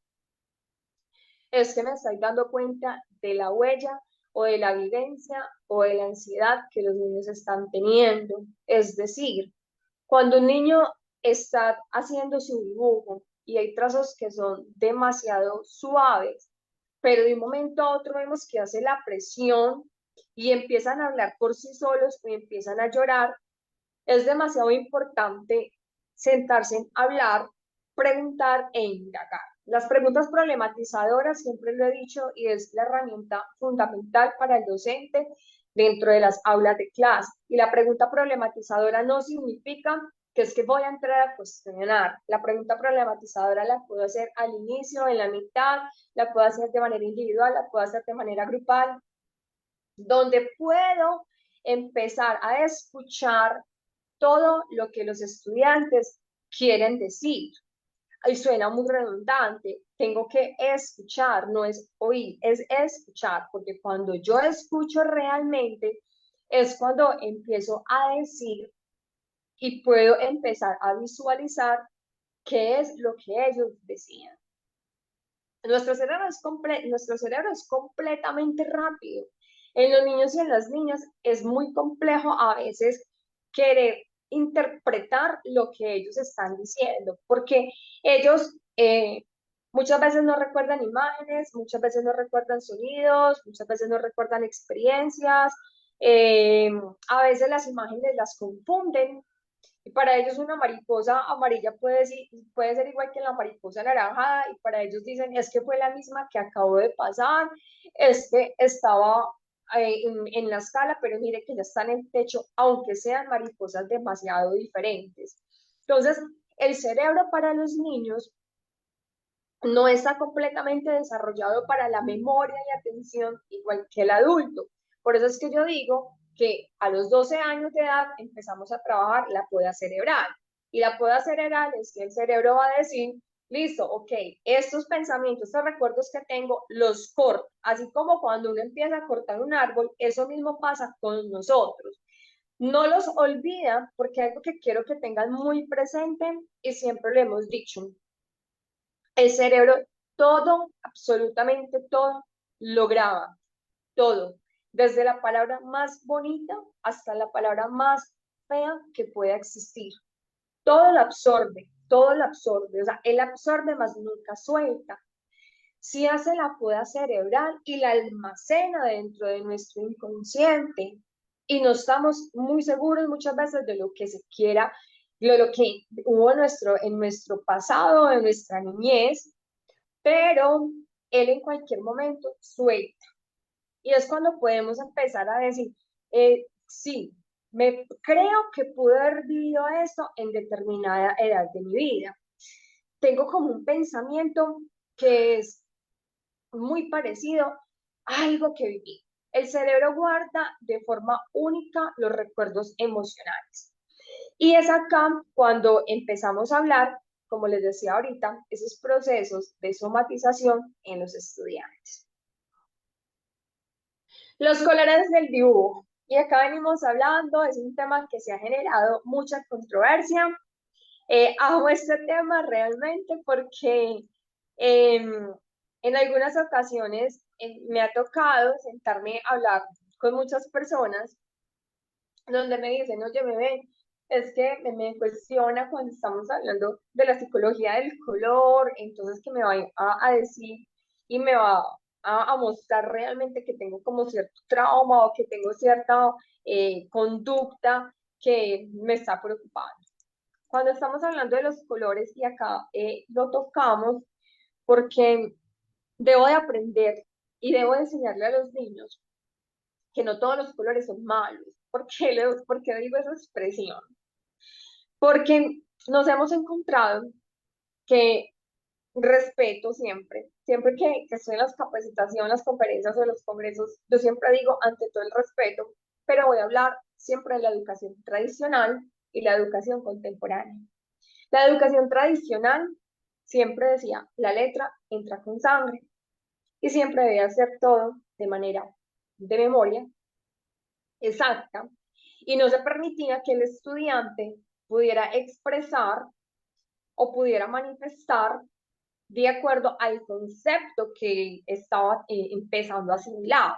es que me estoy dando cuenta de la huella o de la vivencia o de la ansiedad que los niños están teniendo. Es decir, cuando un niño está haciendo su dibujo y hay trazos que son demasiado suaves, pero de un momento a otro vemos que hace la presión y empiezan a hablar por sí solos y empiezan a llorar, es demasiado importante sentarse a hablar, preguntar e indagar. Las preguntas problematizadoras, siempre lo he dicho, y es la herramienta fundamental para el docente dentro de las aulas de clase. Y la pregunta problematizadora no significa que es que voy a entrar a cuestionar. La pregunta problematizadora la puedo hacer al inicio, en la mitad, la puedo hacer de manera individual, la puedo hacer de manera grupal, donde puedo empezar a escuchar todo lo que los estudiantes quieren decir. Y suena muy redundante, tengo que escuchar, no es oír, es escuchar, porque cuando yo escucho realmente, es cuando empiezo a decir y puedo empezar a visualizar qué es lo que ellos decían. Nuestro cerebro es completamente rápido. En los niños y en las niñas es muy complejo a veces querer interpretar lo que ellos están diciendo, porque ellos muchas veces no recuerdan imágenes, muchas veces no recuerdan sonidos, muchas veces no recuerdan experiencias, eh, a veces las imágenes las confunden. Y para ellos una mariposa amarilla puede ser igual que la mariposa anaranjada, y para ellos dicen, es que fue la misma que acabo de pasar, es que estaba en la escala, pero mire que ya está en el techo, aunque sean mariposas demasiado diferentes. Entonces, el cerebro para los niños no está completamente desarrollado para la memoria y atención igual que el adulto. Por eso es que yo digo que a los 12 años de edad empezamos a trabajar la poda cerebral. Y la poda cerebral es que el cerebro va a decir, listo, ok, estos pensamientos, estos recuerdos que tengo, los corto. Así como cuando uno empieza a cortar un árbol, eso mismo pasa con nosotros. No los olvida, porque algo que quiero que tengan muy presente, y siempre lo hemos dicho, el cerebro, todo, absolutamente todo, lo graba, todo, desde la palabra más bonita hasta la palabra más fea que pueda existir. Todo lo absorbe, o sea, él absorbe más nunca suelta. Si hace la poda cerebral y la almacena dentro de nuestro inconsciente, y no estamos muy seguros muchas veces de lo que se quiera, lo que hubo en nuestro pasado, en nuestra niñez, pero él en cualquier momento suelta. Y es cuando podemos empezar a decir, sí, me creo que pude haber vivido esto en determinada edad de mi vida. Tengo como un pensamiento que es muy parecido a algo que viví. El cerebro guarda de forma única los recuerdos emocionales. Y es acá cuando empezamos a hablar, como les decía ahorita, esos procesos de somatización en los estudiantes. Los colores del dibujo. Y acá venimos hablando, es un tema que se ha generado mucha controversia. Amo este tema realmente porque eh, en algunas ocasiones me ha tocado sentarme a hablar con muchas personas donde me dicen, oye, bebé, es que me cuestiona cuando estamos hablando de la psicología del color, entonces que me va a decir y me va a mostrar realmente que tengo como cierto trauma o que tengo cierta conducta que me está preocupando. Cuando estamos hablando de los colores, y acá lo tocamos porque debo de aprender y debo de enseñarle a los niños que no todos los colores son malos. ¿Por qué digo esa expresión? Porque nos hemos encontrado que respeto siempre, siempre que estoy en las capacitaciones, las conferencias o los congresos, yo siempre digo ante todo el respeto, pero voy a hablar siempre de la educación tradicional y la educación contemporánea. La educación tradicional siempre decía, la letra entra con sangre, y siempre debía hacer todo de manera de memoria exacta, y no se permitía que el estudiante pudiera expresar o pudiera manifestar de acuerdo al concepto que estaba empezando a asimilar,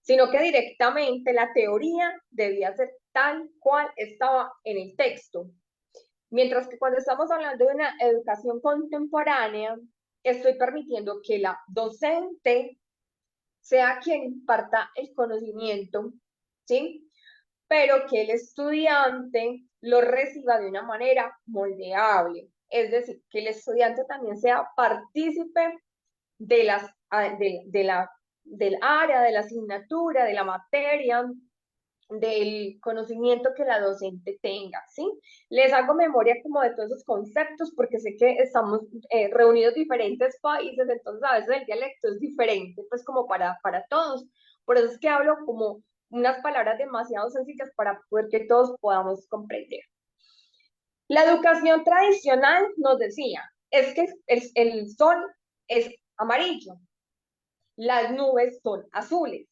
sino que directamente la teoría debía ser tal cual estaba en el texto. Mientras que cuando estamos hablando de una educación contemporánea, estoy permitiendo que la docente sea quien imparta el conocimiento, ¿sí? Pero que el estudiante lo reciba de una manera moldeable. Es decir, que el estudiante también sea partícipe de las, del área, de la asignatura, de la materia, del conocimiento que la docente tenga, ¿sí? Les hago memoria como de todos esos conceptos porque sé que estamos reunidos diferentes países, entonces a veces el dialecto es diferente, pues como para todos. Por eso es que hablo como unas palabras demasiado sencillas para poder que todos podamos comprender. La educación tradicional nos decía, es que el sol es amarillo, las nubes son azules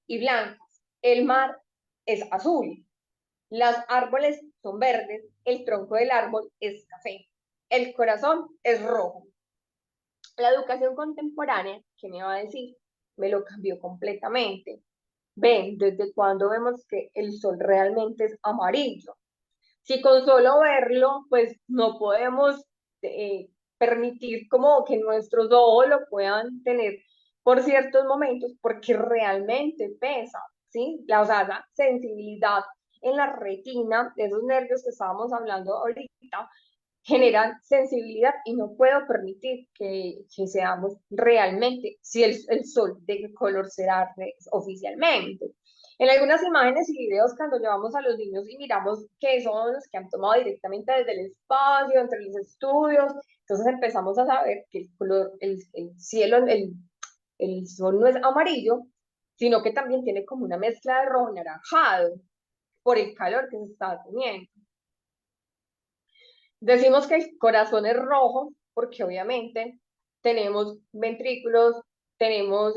y blancas, el mar es azul. Los árboles son verdes, el tronco del árbol es café, el corazón es rojo. La educación contemporánea, ¿qué me va a decir? Me lo cambió completamente. Ven, ¿desde cuándo vemos que el sol realmente es amarillo? Si con solo verlo, pues no podemos eh, permitir como que nuestros ojos lo puedan tener por ciertos momentos, porque realmente pesa, ¿sí? O sea, la sensibilidad en la retina, de esos nervios que estábamos hablando ahorita, generan sensibilidad y no puedo permitir que seamos realmente, si el sol de qué color será oficialmente. En algunas imágenes y videos, cuando llevamos a los niños y miramos que son los que han tomado directamente desde el espacio, entre los estudios, entonces empezamos a saber que el color, el cielo, el sol no es amarillo, sino que también tiene como una mezcla de rojo y naranjado por el calor que se está teniendo. Decimos que el corazón es rojo porque obviamente tenemos ventrículos, tenemos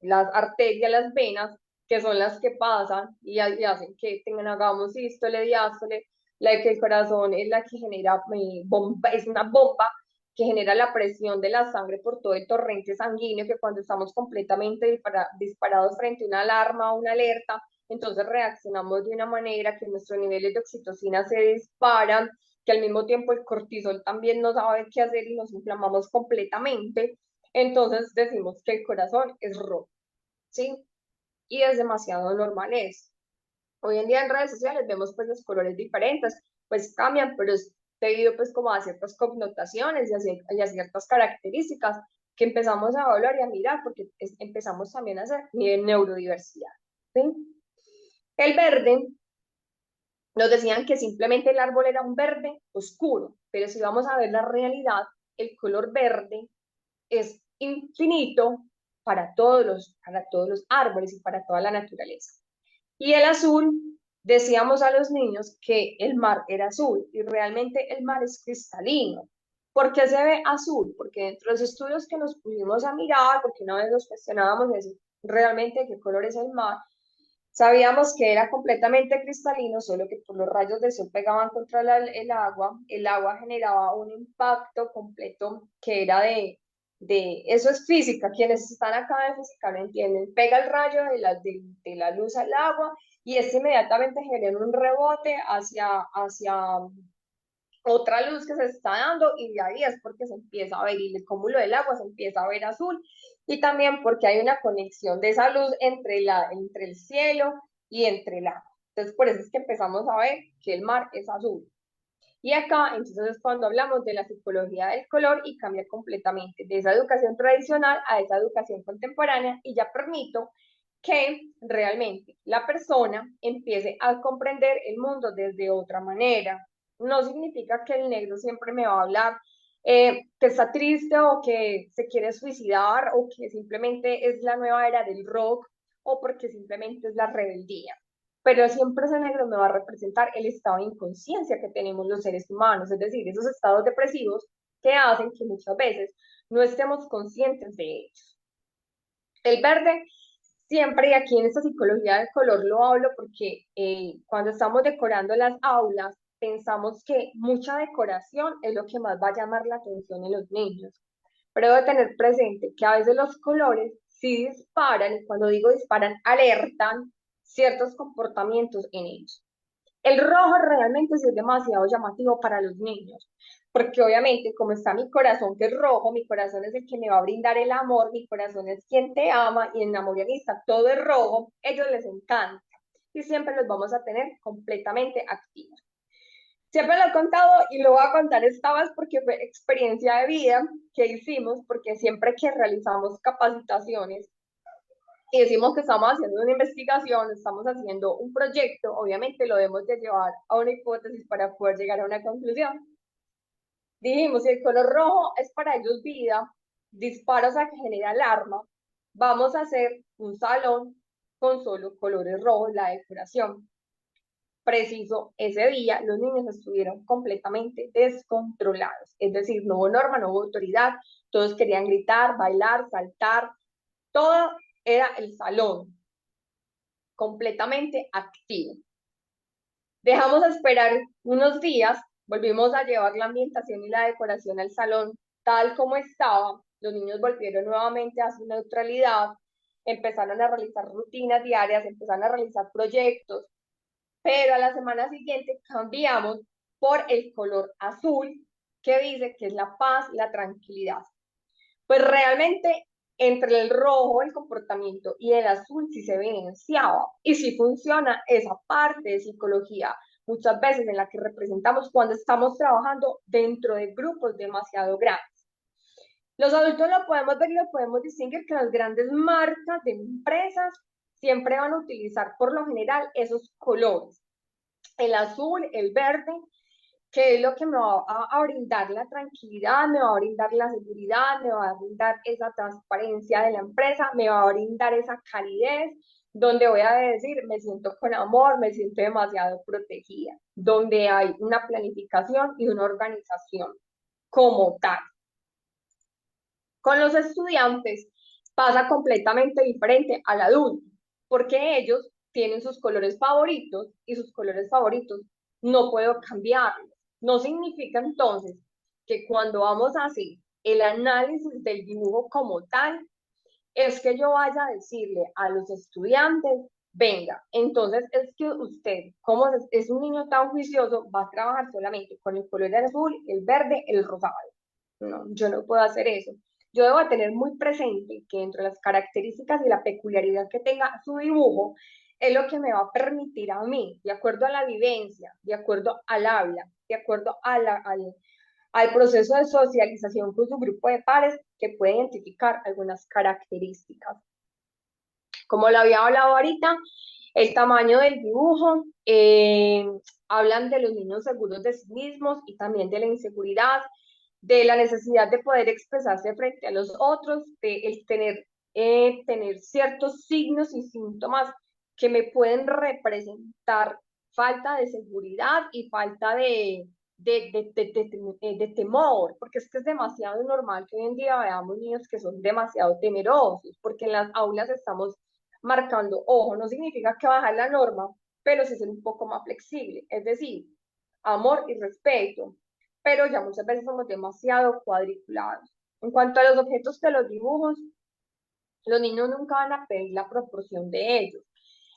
las arterias, las venas, que son las que pasan y hacen que hagamos sístole, diástole, la que el corazón es la que genera bomba, es una bomba que genera la presión de la sangre por todo el torrente sanguíneo, que cuando estamos completamente disparados frente a una alarma o una alerta, entonces reaccionamos de una manera que nuestros niveles de oxitocina se disparan, que al mismo tiempo el cortisol también no sabe qué hacer y nos inflamamos completamente. Entonces decimos que el corazón es rojo, ¿sí? Y es demasiado normal eso. Hoy en día en redes sociales vemos pues los colores diferentes, pues cambian, pero es debido pues como a ciertas connotaciones y a ciertas características que empezamos a evaluar y a mirar porque empezamos también a hacer neurodiversidad, ¿sí? El verde, nos decían que simplemente el árbol era un verde oscuro, pero si vamos a ver la realidad, el color verde es infinito para todos los árboles y para toda la naturaleza. Y el azul, decíamos a los niños que el mar era azul y realmente el mar es cristalino. ¿Por qué se ve azul? Porque dentro de los estudios que nos pusimos a mirar, porque una vez nos cuestionábamos de decir realmente qué color es el mar, sabíamos que era completamente cristalino, solo que por los rayos del sol pegaban contra el agua generaba un impacto completo que era eso es física, quienes están acá de física lo entienden, pega el rayo de la luz al agua y este inmediatamente genera un rebote hacia otra luz que se está dando y de ahí es porque se empieza a ver y el cúmulo del agua se empieza a ver azul y también porque hay una conexión de esa luz entre el cielo y entre el agua. Entonces por eso es que empezamos a ver que el mar es azul. Y acá entonces es cuando hablamos de la psicología del color y cambia completamente de esa educación tradicional a esa educación contemporánea y ya permito que realmente la persona empiece a comprender el mundo desde otra manera. No significa que el negro siempre me va a hablar que está triste o que se quiere suicidar o que simplemente es la nueva era del rock o porque simplemente es la rebeldía. Pero siempre ese negro me va a representar el estado de inconsciencia que tenemos los seres humanos, es decir, esos estados depresivos que hacen que muchas veces no estemos conscientes de ellos. El verde siempre, y aquí en esta psicología del color lo hablo porque cuando estamos decorando las aulas, pensamos que mucha decoración es lo que más va a llamar la atención en los niños. Pero debo tener presente que a veces los colores sí disparan, y cuando digo disparan, alertan ciertos comportamientos en ellos. El rojo realmente sí es demasiado llamativo para los niños, porque obviamente como está mi corazón que es rojo, mi corazón es el que me va a brindar el amor, mi corazón es quien te ama y en la está todo es rojo, ellos les encanta y siempre los vamos a tener completamente activos. Siempre lo he contado y lo voy a contar esta vez porque fue experiencia de vida que hicimos, porque siempre que realizamos capacitaciones y decimos que estamos haciendo una investigación, estamos haciendo un proyecto, obviamente lo debemos de llevar a una hipótesis para poder llegar a una conclusión. Dijimos, si el color rojo es para ellos vida, disparos a que genera alarma, vamos a hacer un salón con solo colores rojos, la decoración. Preciso, ese día los niños estuvieron completamente descontrolados, es decir, no hubo norma, no hubo autoridad, todos querían gritar, bailar, saltar, todo era el salón. completamente activo. Dejamos esperar unos días, volvimos a llevar la ambientación y la decoración al salón tal como estaba, los niños volvieron nuevamente a su neutralidad, empezaron a realizar rutinas diarias, empezaron a realizar proyectos, pero a la semana siguiente cambiamos por el color azul, que dice que es la paz, la tranquilidad. Pues realmente entre el rojo, el comportamiento, y el azul sí se evidenciaba, y sí funciona esa parte de psicología, muchas veces en la que representamos cuando estamos trabajando dentro de grupos demasiado grandes. Los adultos lo podemos ver y lo podemos distinguir que las grandes marcas de empresas siempre van a utilizar por lo general esos colores, el azul, el verde, que es lo que me va a brindar la tranquilidad, me va a brindar la seguridad, me va a brindar esa transparencia de la empresa, me va a brindar esa calidez, donde voy a decir, me siento con amor, me siento demasiado protegida, donde hay una planificación y una organización como tal. Con los estudiantes pasa completamente diferente al adulto, porque ellos tienen sus colores favoritos y sus colores favoritos no puedo cambiarlos. No significa entonces que cuando vamos a hacer el análisis del dibujo como tal, es que yo vaya a decirle a los estudiantes, venga, entonces es que usted, como es un niño tan juicioso, va a trabajar solamente con el color azul, el verde, el rosado. No, yo no puedo hacer eso. Yo debo tener muy presente que dentro de las características y la peculiaridad que tenga su dibujo, es lo que me va a permitir a mí, de acuerdo a la vivencia, de acuerdo al habla, de acuerdo al proceso de socialización con su grupo de pares, que puede identificar algunas características. Como lo había hablado ahorita, el tamaño del dibujo, hablan de los niños seguros de sí mismos y también de la inseguridad, de la necesidad de poder expresarse frente a los otros, de el tener ciertos signos y síntomas que me pueden representar falta de seguridad y falta de temor, porque es que es demasiado normal que hoy en día veamos niños que son demasiado temerosos, porque en las aulas estamos marcando, ojo, no significa que bajar la norma, pero sí ser un poco más flexible, es decir, amor y respeto, pero ya muchas veces somos demasiado cuadriculados. En cuanto a los objetos de los dibujos, los niños nunca van a pedir la proporción de ellos.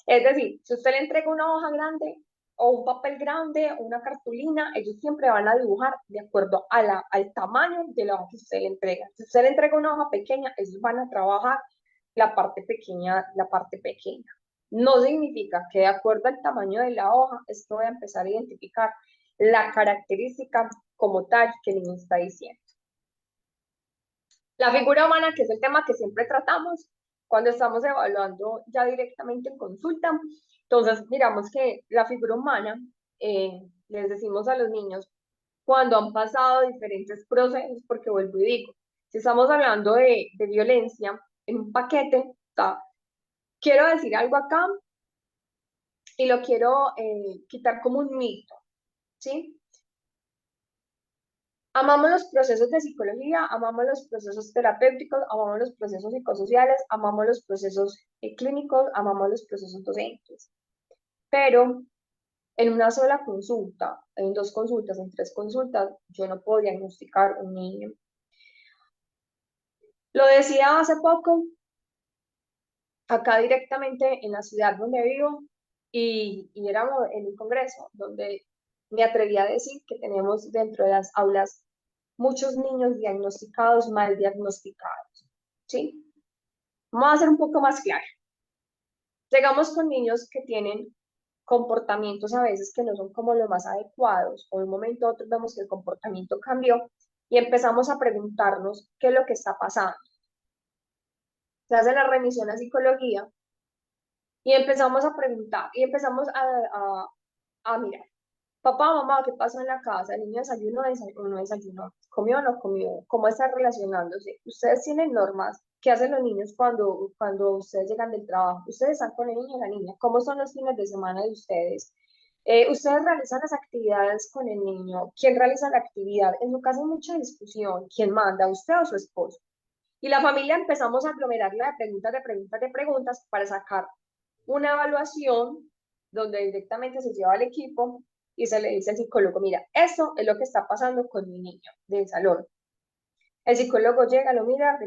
Es decir, si usted le entrega una hoja grande o un papel grande o una cartulina, ellos siempre van a dibujar de acuerdo al tamaño de la hoja que usted le entrega. Si usted le entrega una hoja pequeña, ellos van a trabajar la parte pequeña, la parte pequeña. No significa que de acuerdo al tamaño de la hoja, esto voy a empezar a identificar la característica como tal que el niño está diciendo. La figura humana, que es el tema que siempre tratamos cuando estamos evaluando ya directamente en consulta. Entonces, miramos que la figura humana, les decimos a los niños, cuando han pasado diferentes procesos, porque vuelvo y digo, si estamos hablando de violencia en un paquete, está, quiero decir algo acá y lo quiero quitar como un mito, ¿sí? Amamos los procesos de psicología, amamos los procesos terapéuticos, amamos los procesos psicosociales, amamos los procesos clínicos, amamos los procesos docentes. Pero en una sola consulta, en dos consultas, en tres consultas, yo no puedo diagnosticar un niño. Lo decía hace poco, acá directamente en la ciudad donde vivo, y éramos en un congreso donde me atreví a decir que tenemos dentro de las aulas muchos niños diagnosticados, mal diagnosticados, ¿sí? Vamos a ser un poco más claro. Llegamos con niños que tienen comportamientos a veces que no son como los más adecuados, o de un momento a otro vemos que el comportamiento cambió y empezamos a preguntarnos qué es lo que está pasando. Se hace la remisión a psicología y empezamos a preguntar y empezamos a mirar. Papá, mamá, ¿qué pasó en la casa? ¿El niño desayunó o no desayunó? ¿Comió o no comió? ¿Cómo está relacionándose? ¿Ustedes tienen normas? ¿Qué hacen los niños cuando ustedes llegan del trabajo? ¿Ustedes están con el niño o la niña? ¿Cómo son los fines de semana de ustedes? ¿Ustedes realizan las actividades con el niño? ¿Quién realiza la actividad? En su caso hay mucha discusión. ¿Quién manda, usted o su esposo? Y la familia empezamos a aglomerarla de preguntas, de preguntas, de preguntas para sacar una evaluación donde directamente se lleva al equipo y se le dice al psicólogo, mira, esto es lo que está pasando con mi niño del salón. El psicólogo llega, lo mira,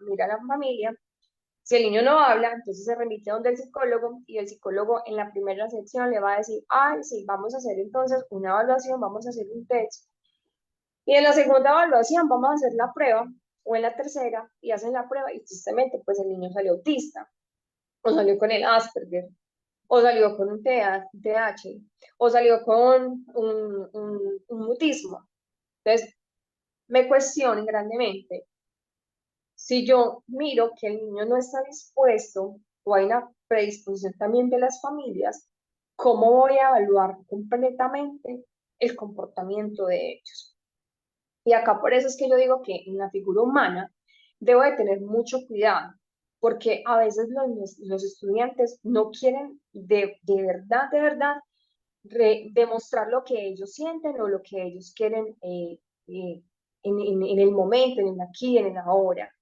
mira a la familia. Si el niño no habla, entonces se remite a donde el psicólogo y el psicólogo en la primera sección le va a decir, ay, sí, vamos a hacer entonces una evaluación, vamos a hacer un test. Y en la segunda evaluación vamos a hacer la prueba, o en la tercera, y hacen la prueba y tristemente, pues el niño salió autista, o salió con el Asperger, o salió con un TH, o salió con un mutismo. Entonces, me cuestionan grandemente. Si yo miro que el niño no está dispuesto o hay una predisposición también de las familias, ¿cómo voy a evaluar completamente el comportamiento de ellos? Y acá por eso es que yo digo que en la figura humana debo de tener mucho cuidado, porque a veces los estudiantes no quieren de verdad, demostrar lo que ellos sienten o lo que ellos quieren en el momento, en el aquí, en el ahora.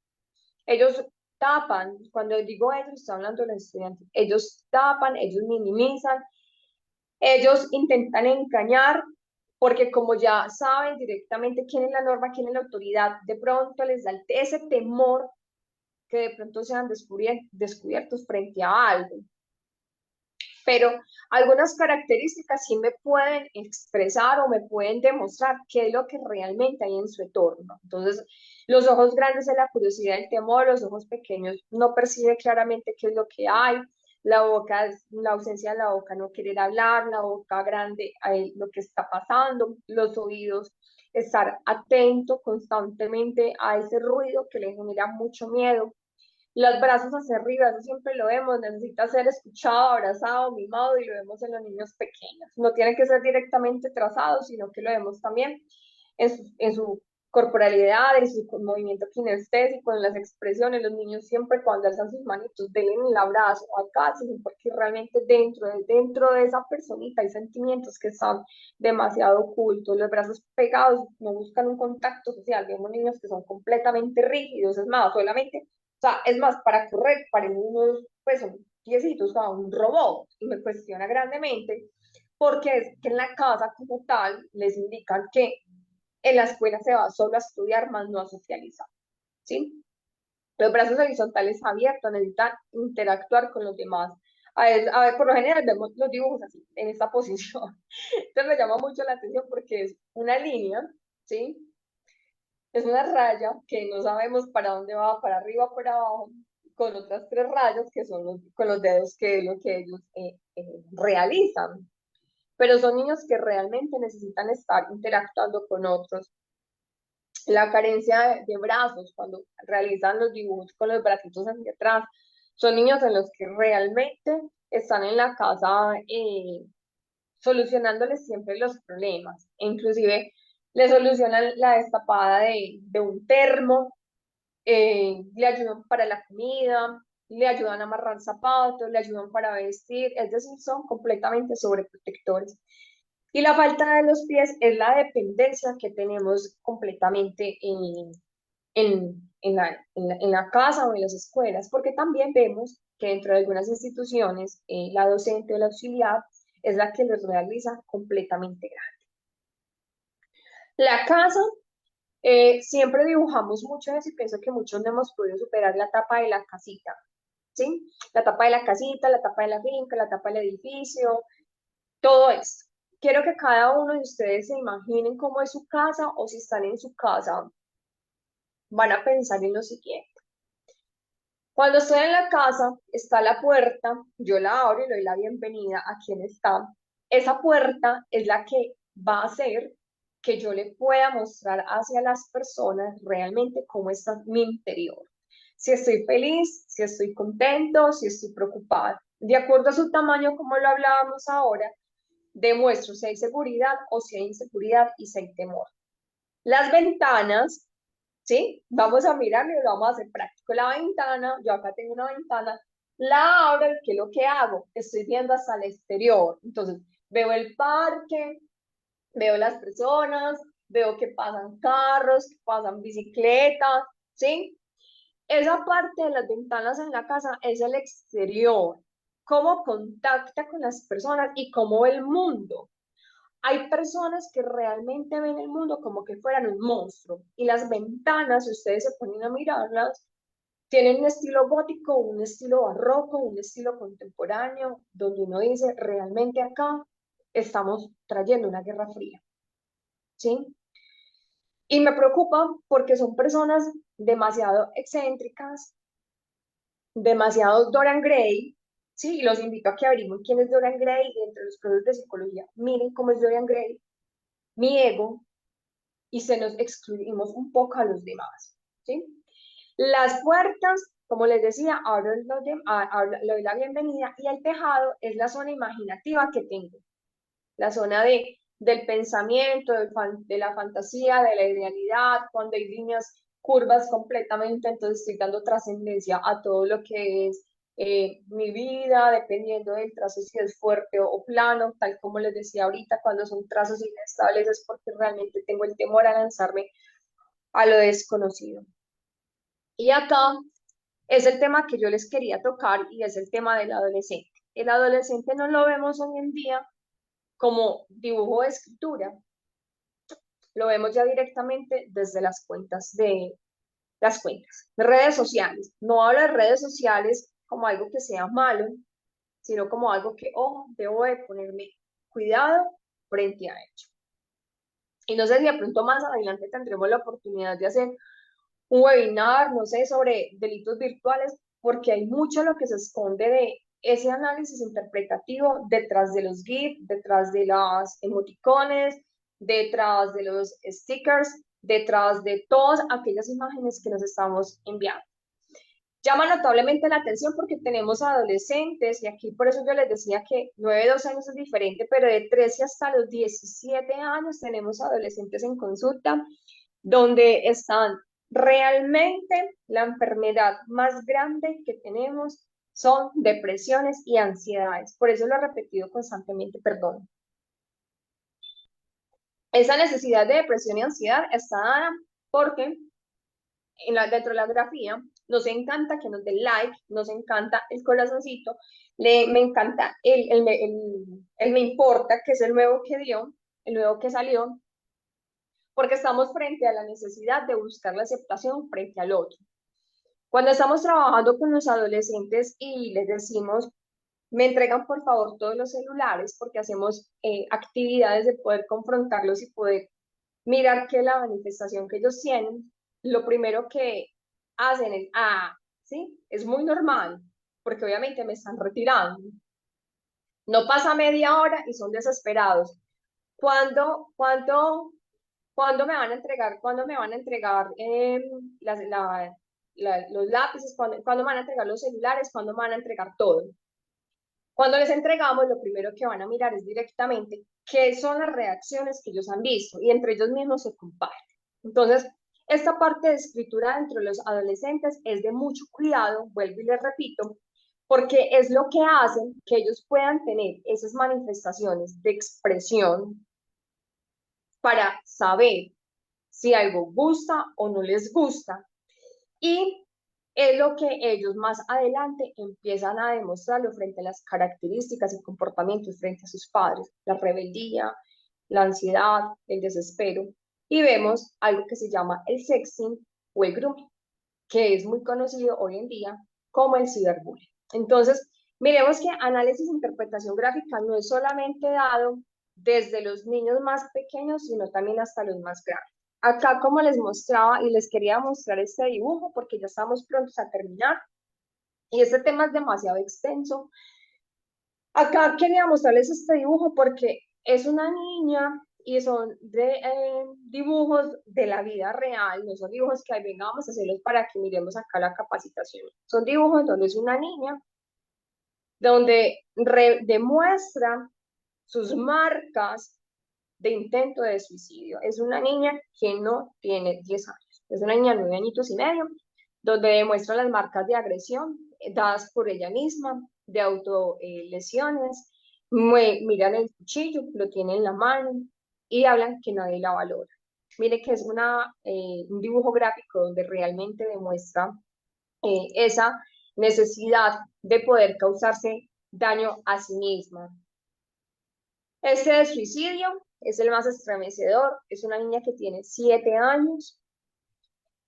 Ellos tapan, cuando digo ellos, estoy hablando de los estudiantes, ellos tapan, ellos minimizan, ellos intentan engañar, porque como ya saben directamente quién es la norma, quién es la autoridad, de pronto les da ese temor que de pronto sean descubiertos frente a algo. Pero algunas características sí me pueden expresar o me pueden demostrar qué es lo que realmente hay en su entorno. Entonces, los ojos grandes es la curiosidad, el temor, los ojos pequeños no percibe claramente qué es lo que hay, la boca, la ausencia de la boca, no querer hablar, la boca grande, lo que está pasando, los oídos, estar atento constantemente a ese ruido que le genera mucho miedo, los brazos hacia arriba, eso siempre lo vemos, necesita ser escuchado, abrazado, mimado y lo vemos en los niños pequeños. No tiene que ser directamente trazado, sino que lo vemos también en su corporalidad, en su movimiento kinestésico, en las expresiones. Los niños siempre cuando alzan sus manitos, denle el abrazo, acá, porque realmente dentro de esa personita hay sentimientos que están demasiado ocultos. Los brazos pegados no buscan un contacto social. Vemos niños que son completamente rígidos, es más, solamente sea, es más, para correr parecen unos, pues son piecitos, o sea, un robot. Y me cuestiona grandemente porque es que en la casa como tal les indican que en la escuela se va solo a estudiar, más no a socializar, ¿sí? Los brazos horizontales abiertos necesitan interactuar con los demás. A ver, por lo general vemos los dibujos así, en esta posición. Entonces me llama mucho la atención porque es una línea, ¿sí? Es una raya que no sabemos para dónde va, para arriba o para abajo, con otras tres rayas que son con los dedos, que es lo que ellos realizan. Pero son niños que realmente necesitan estar interactuando con otros. La carencia de brazos, cuando realizan los dibujos con los bracitos hacia atrás, son niños en los que realmente están en la casa solucionándoles siempre los problemas. E inclusive le solucionan la destapada de un termo, le ayudan para la comida, le ayudan a amarrar zapatos, le ayudan para vestir, es decir, son completamente sobreprotectores. Y la falta de los pies es la dependencia que tenemos completamente en la casa o en las escuelas, porque también vemos que dentro de algunas instituciones la docente o la auxiliar es la que les realiza completamente gratis. La casa, siempre dibujamos mucho eso y pienso que muchos no hemos podido superar la etapa de la casita, ¿sí? La etapa de la casita, la etapa de la finca, la etapa del edificio, todo esto. Quiero que cada uno de ustedes se imaginen cómo es su casa o si están en su casa, van a pensar en lo siguiente. Cuando estoy en la casa, está la puerta, yo la abro y le doy la bienvenida a quien está. Esa puerta es la que va a hacer que yo le pueda mostrar hacia las personas realmente cómo está mi interior. Si estoy feliz, si estoy contento, si estoy preocupada. De acuerdo a su tamaño, como lo hablábamos ahora, demuestro si hay seguridad o si hay inseguridad y si hay temor. Las ventanas, ¿sí? Vamos a mirarlo y lo vamos a hacer práctico. La ventana, yo acá tengo una ventana, la abro y ¿qué es lo que hago? Estoy viendo hasta el exterior. Entonces, veo el parque, veo las personas, veo que pasan carros, que pasan bicicletas, ¿sí? Esa parte de las ventanas en la casa es el exterior. cómo contacta con las personas y cómo ve el mundo. Hay personas que realmente ven el mundo como que fueran un monstruo y las ventanas, si ustedes se ponen a mirarlas, tienen un estilo gótico, un estilo barroco, un estilo contemporáneo, donde uno dice, realmente acá estamos trayendo una guerra fría, ¿sí? Y me preocupa porque son personas demasiado excéntricas, demasiado Dorian Gray, ¿sí? Y los invito a que averigüen quién es Dorian Gray y entre los procesos de psicología, miren cómo es Dorian Gray, mi ego, y se nos excluimos un poco a los demás, ¿sí? Las puertas, como les decía, le doy la bienvenida y el tejado es la zona imaginativa que tengo, la zona del pensamiento, de la fantasía, de la idealidad, cuando hay líneas curvas completamente, entonces estoy dando trascendencia a todo lo que es mi vida, dependiendo del trazo si es fuerte o plano, tal como les decía ahorita, cuando son trazos inestables es porque realmente tengo el temor a lanzarme a lo desconocido. Y acá es el tema que yo les quería tocar y es el tema del adolescente. El adolescente no lo vemos hoy en día como dibujo de escritura, lo vemos ya directamente desde las cuentas, de redes sociales. No hablo de redes sociales como algo que sea malo, sino como algo que, ojo, debo de ponerme cuidado frente a ello. Y no sé si de pronto más adelante tendremos la oportunidad de hacer un webinar, no sé, sobre delitos virtuales, porque hay mucho lo que se esconde de ese análisis interpretativo detrás de los GIF, detrás de las emoticones, detrás de los stickers, detrás de todas aquellas imágenes que nos estamos enviando. Llama notablemente la atención porque tenemos adolescentes, y aquí por eso yo les decía que 9, 12 años es diferente, pero de 13 hasta los 17 años tenemos adolescentes en consulta donde están realmente la enfermedad más grande que tenemos son depresiones y ansiedades. Por eso lo he repetido constantemente, perdón. Esa necesidad de depresión y ansiedad está dada porque dentro de la grafía nos encanta que nos den like, nos encanta el corazoncito, me encanta el me importa, que es el nuevo que dio, el nuevo que salió, porque estamos frente a la necesidad de buscar la aceptación frente al otro. Cuando estamos trabajando con los adolescentes y les decimos, me entregan por favor todos los celulares porque hacemos actividades de poder confrontarlos y poder mirar que la manifestación que ellos tienen, lo primero que hacen es, sí, es muy normal, porque obviamente me están retirando. No pasa media hora y son desesperados. ¿Cuándo me van a entregar? ¿Cuándo me van a entregar los lápices? ¿Cuándo me van a entregar los celulares? ¿Cuándo me van a entregar todo? Cuando les entregamos, lo primero que van a mirar es directamente qué son las reacciones que ellos han visto y entre ellos mismos se comparten. Entonces, esta parte de escritura dentro de los adolescentes es de mucho cuidado, vuelvo y les repito, porque es lo que hace que ellos puedan tener esas manifestaciones de expresión para saber si algo gusta o no les gusta. Y es lo que ellos más adelante empiezan a demostrarlo frente a las características y comportamientos frente a sus padres, la rebeldía, la ansiedad, el desespero. Y vemos algo que se llama el sexting o el grooming, que es muy conocido hoy en día como el ciberbullying. Entonces, miremos que análisis e interpretación gráfica no es solamente dado desde los niños más pequeños, sino también hasta los más grandes. Acá, como les mostraba y les quería mostrar este dibujo, porque ya estamos prontos a terminar, y este tema es demasiado extenso. Acá quería mostrarles este dibujo porque es una niña y son dibujos de la vida real, no son dibujos que ahí vengamos a hacerlos para que miremos acá la capacitación. Son dibujos donde es una niña, donde demuestra sus marcas de intento de suicidio. Es una niña que no tiene 10 años, es una niña de 9 añitos y medio, donde demuestra las marcas de agresión dadas por ella misma, de autolesiones, miran el cuchillo, lo tiene en la mano y hablan que nadie la valora. Mire que es un dibujo gráfico donde realmente demuestra esa necesidad de poder causarse daño a sí misma. Este de suicidio es el más estremecedor. Es una niña que tiene 7 años,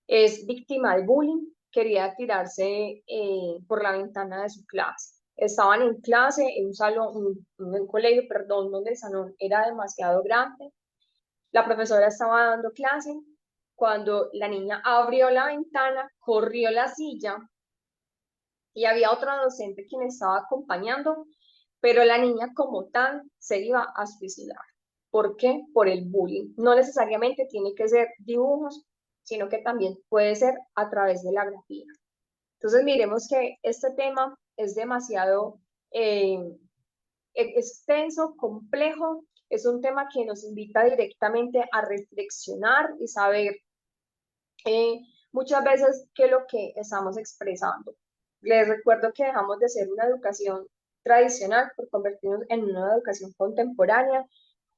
es víctima de bullying, quería tirarse por la ventana de su clase. Estaban en clase, en un salón, un colegio, perdón, donde el salón era demasiado grande. La profesora estaba dando clase. Cuando la niña abrió la ventana, corrió la silla y había otra docente quien estaba acompañando, pero la niña como tal se iba a suicidar. ¿Por qué? Por el bullying. No necesariamente tiene que ser dibujos, sino que también puede ser a través de la grafía. Entonces, miremos que este tema es demasiado extenso, complejo, es un tema que nos invita directamente a reflexionar y saber eh, muchas veces qué es lo que estamos expresando. Les recuerdo que dejamos de ser una educación tradicional por convertirnos en una educación contemporánea,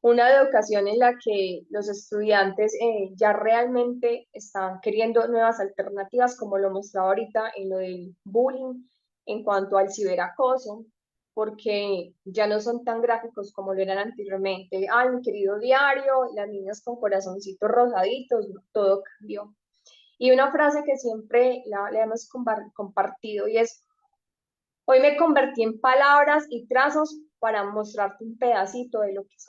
una educación en la que los estudiantes ya realmente están queriendo nuevas alternativas, como lo mostraba ahorita en lo del bullying, en cuanto al ciberacoso, porque ya no son tan gráficos como lo eran anteriormente. Ay, mi querido diario, las niñas con corazoncitos rosaditos, no, todo cambió. Y una frase que siempre la hemos compartido y es, hoy me convertí en palabras y trazos para mostrarte un pedacito de lo que soy.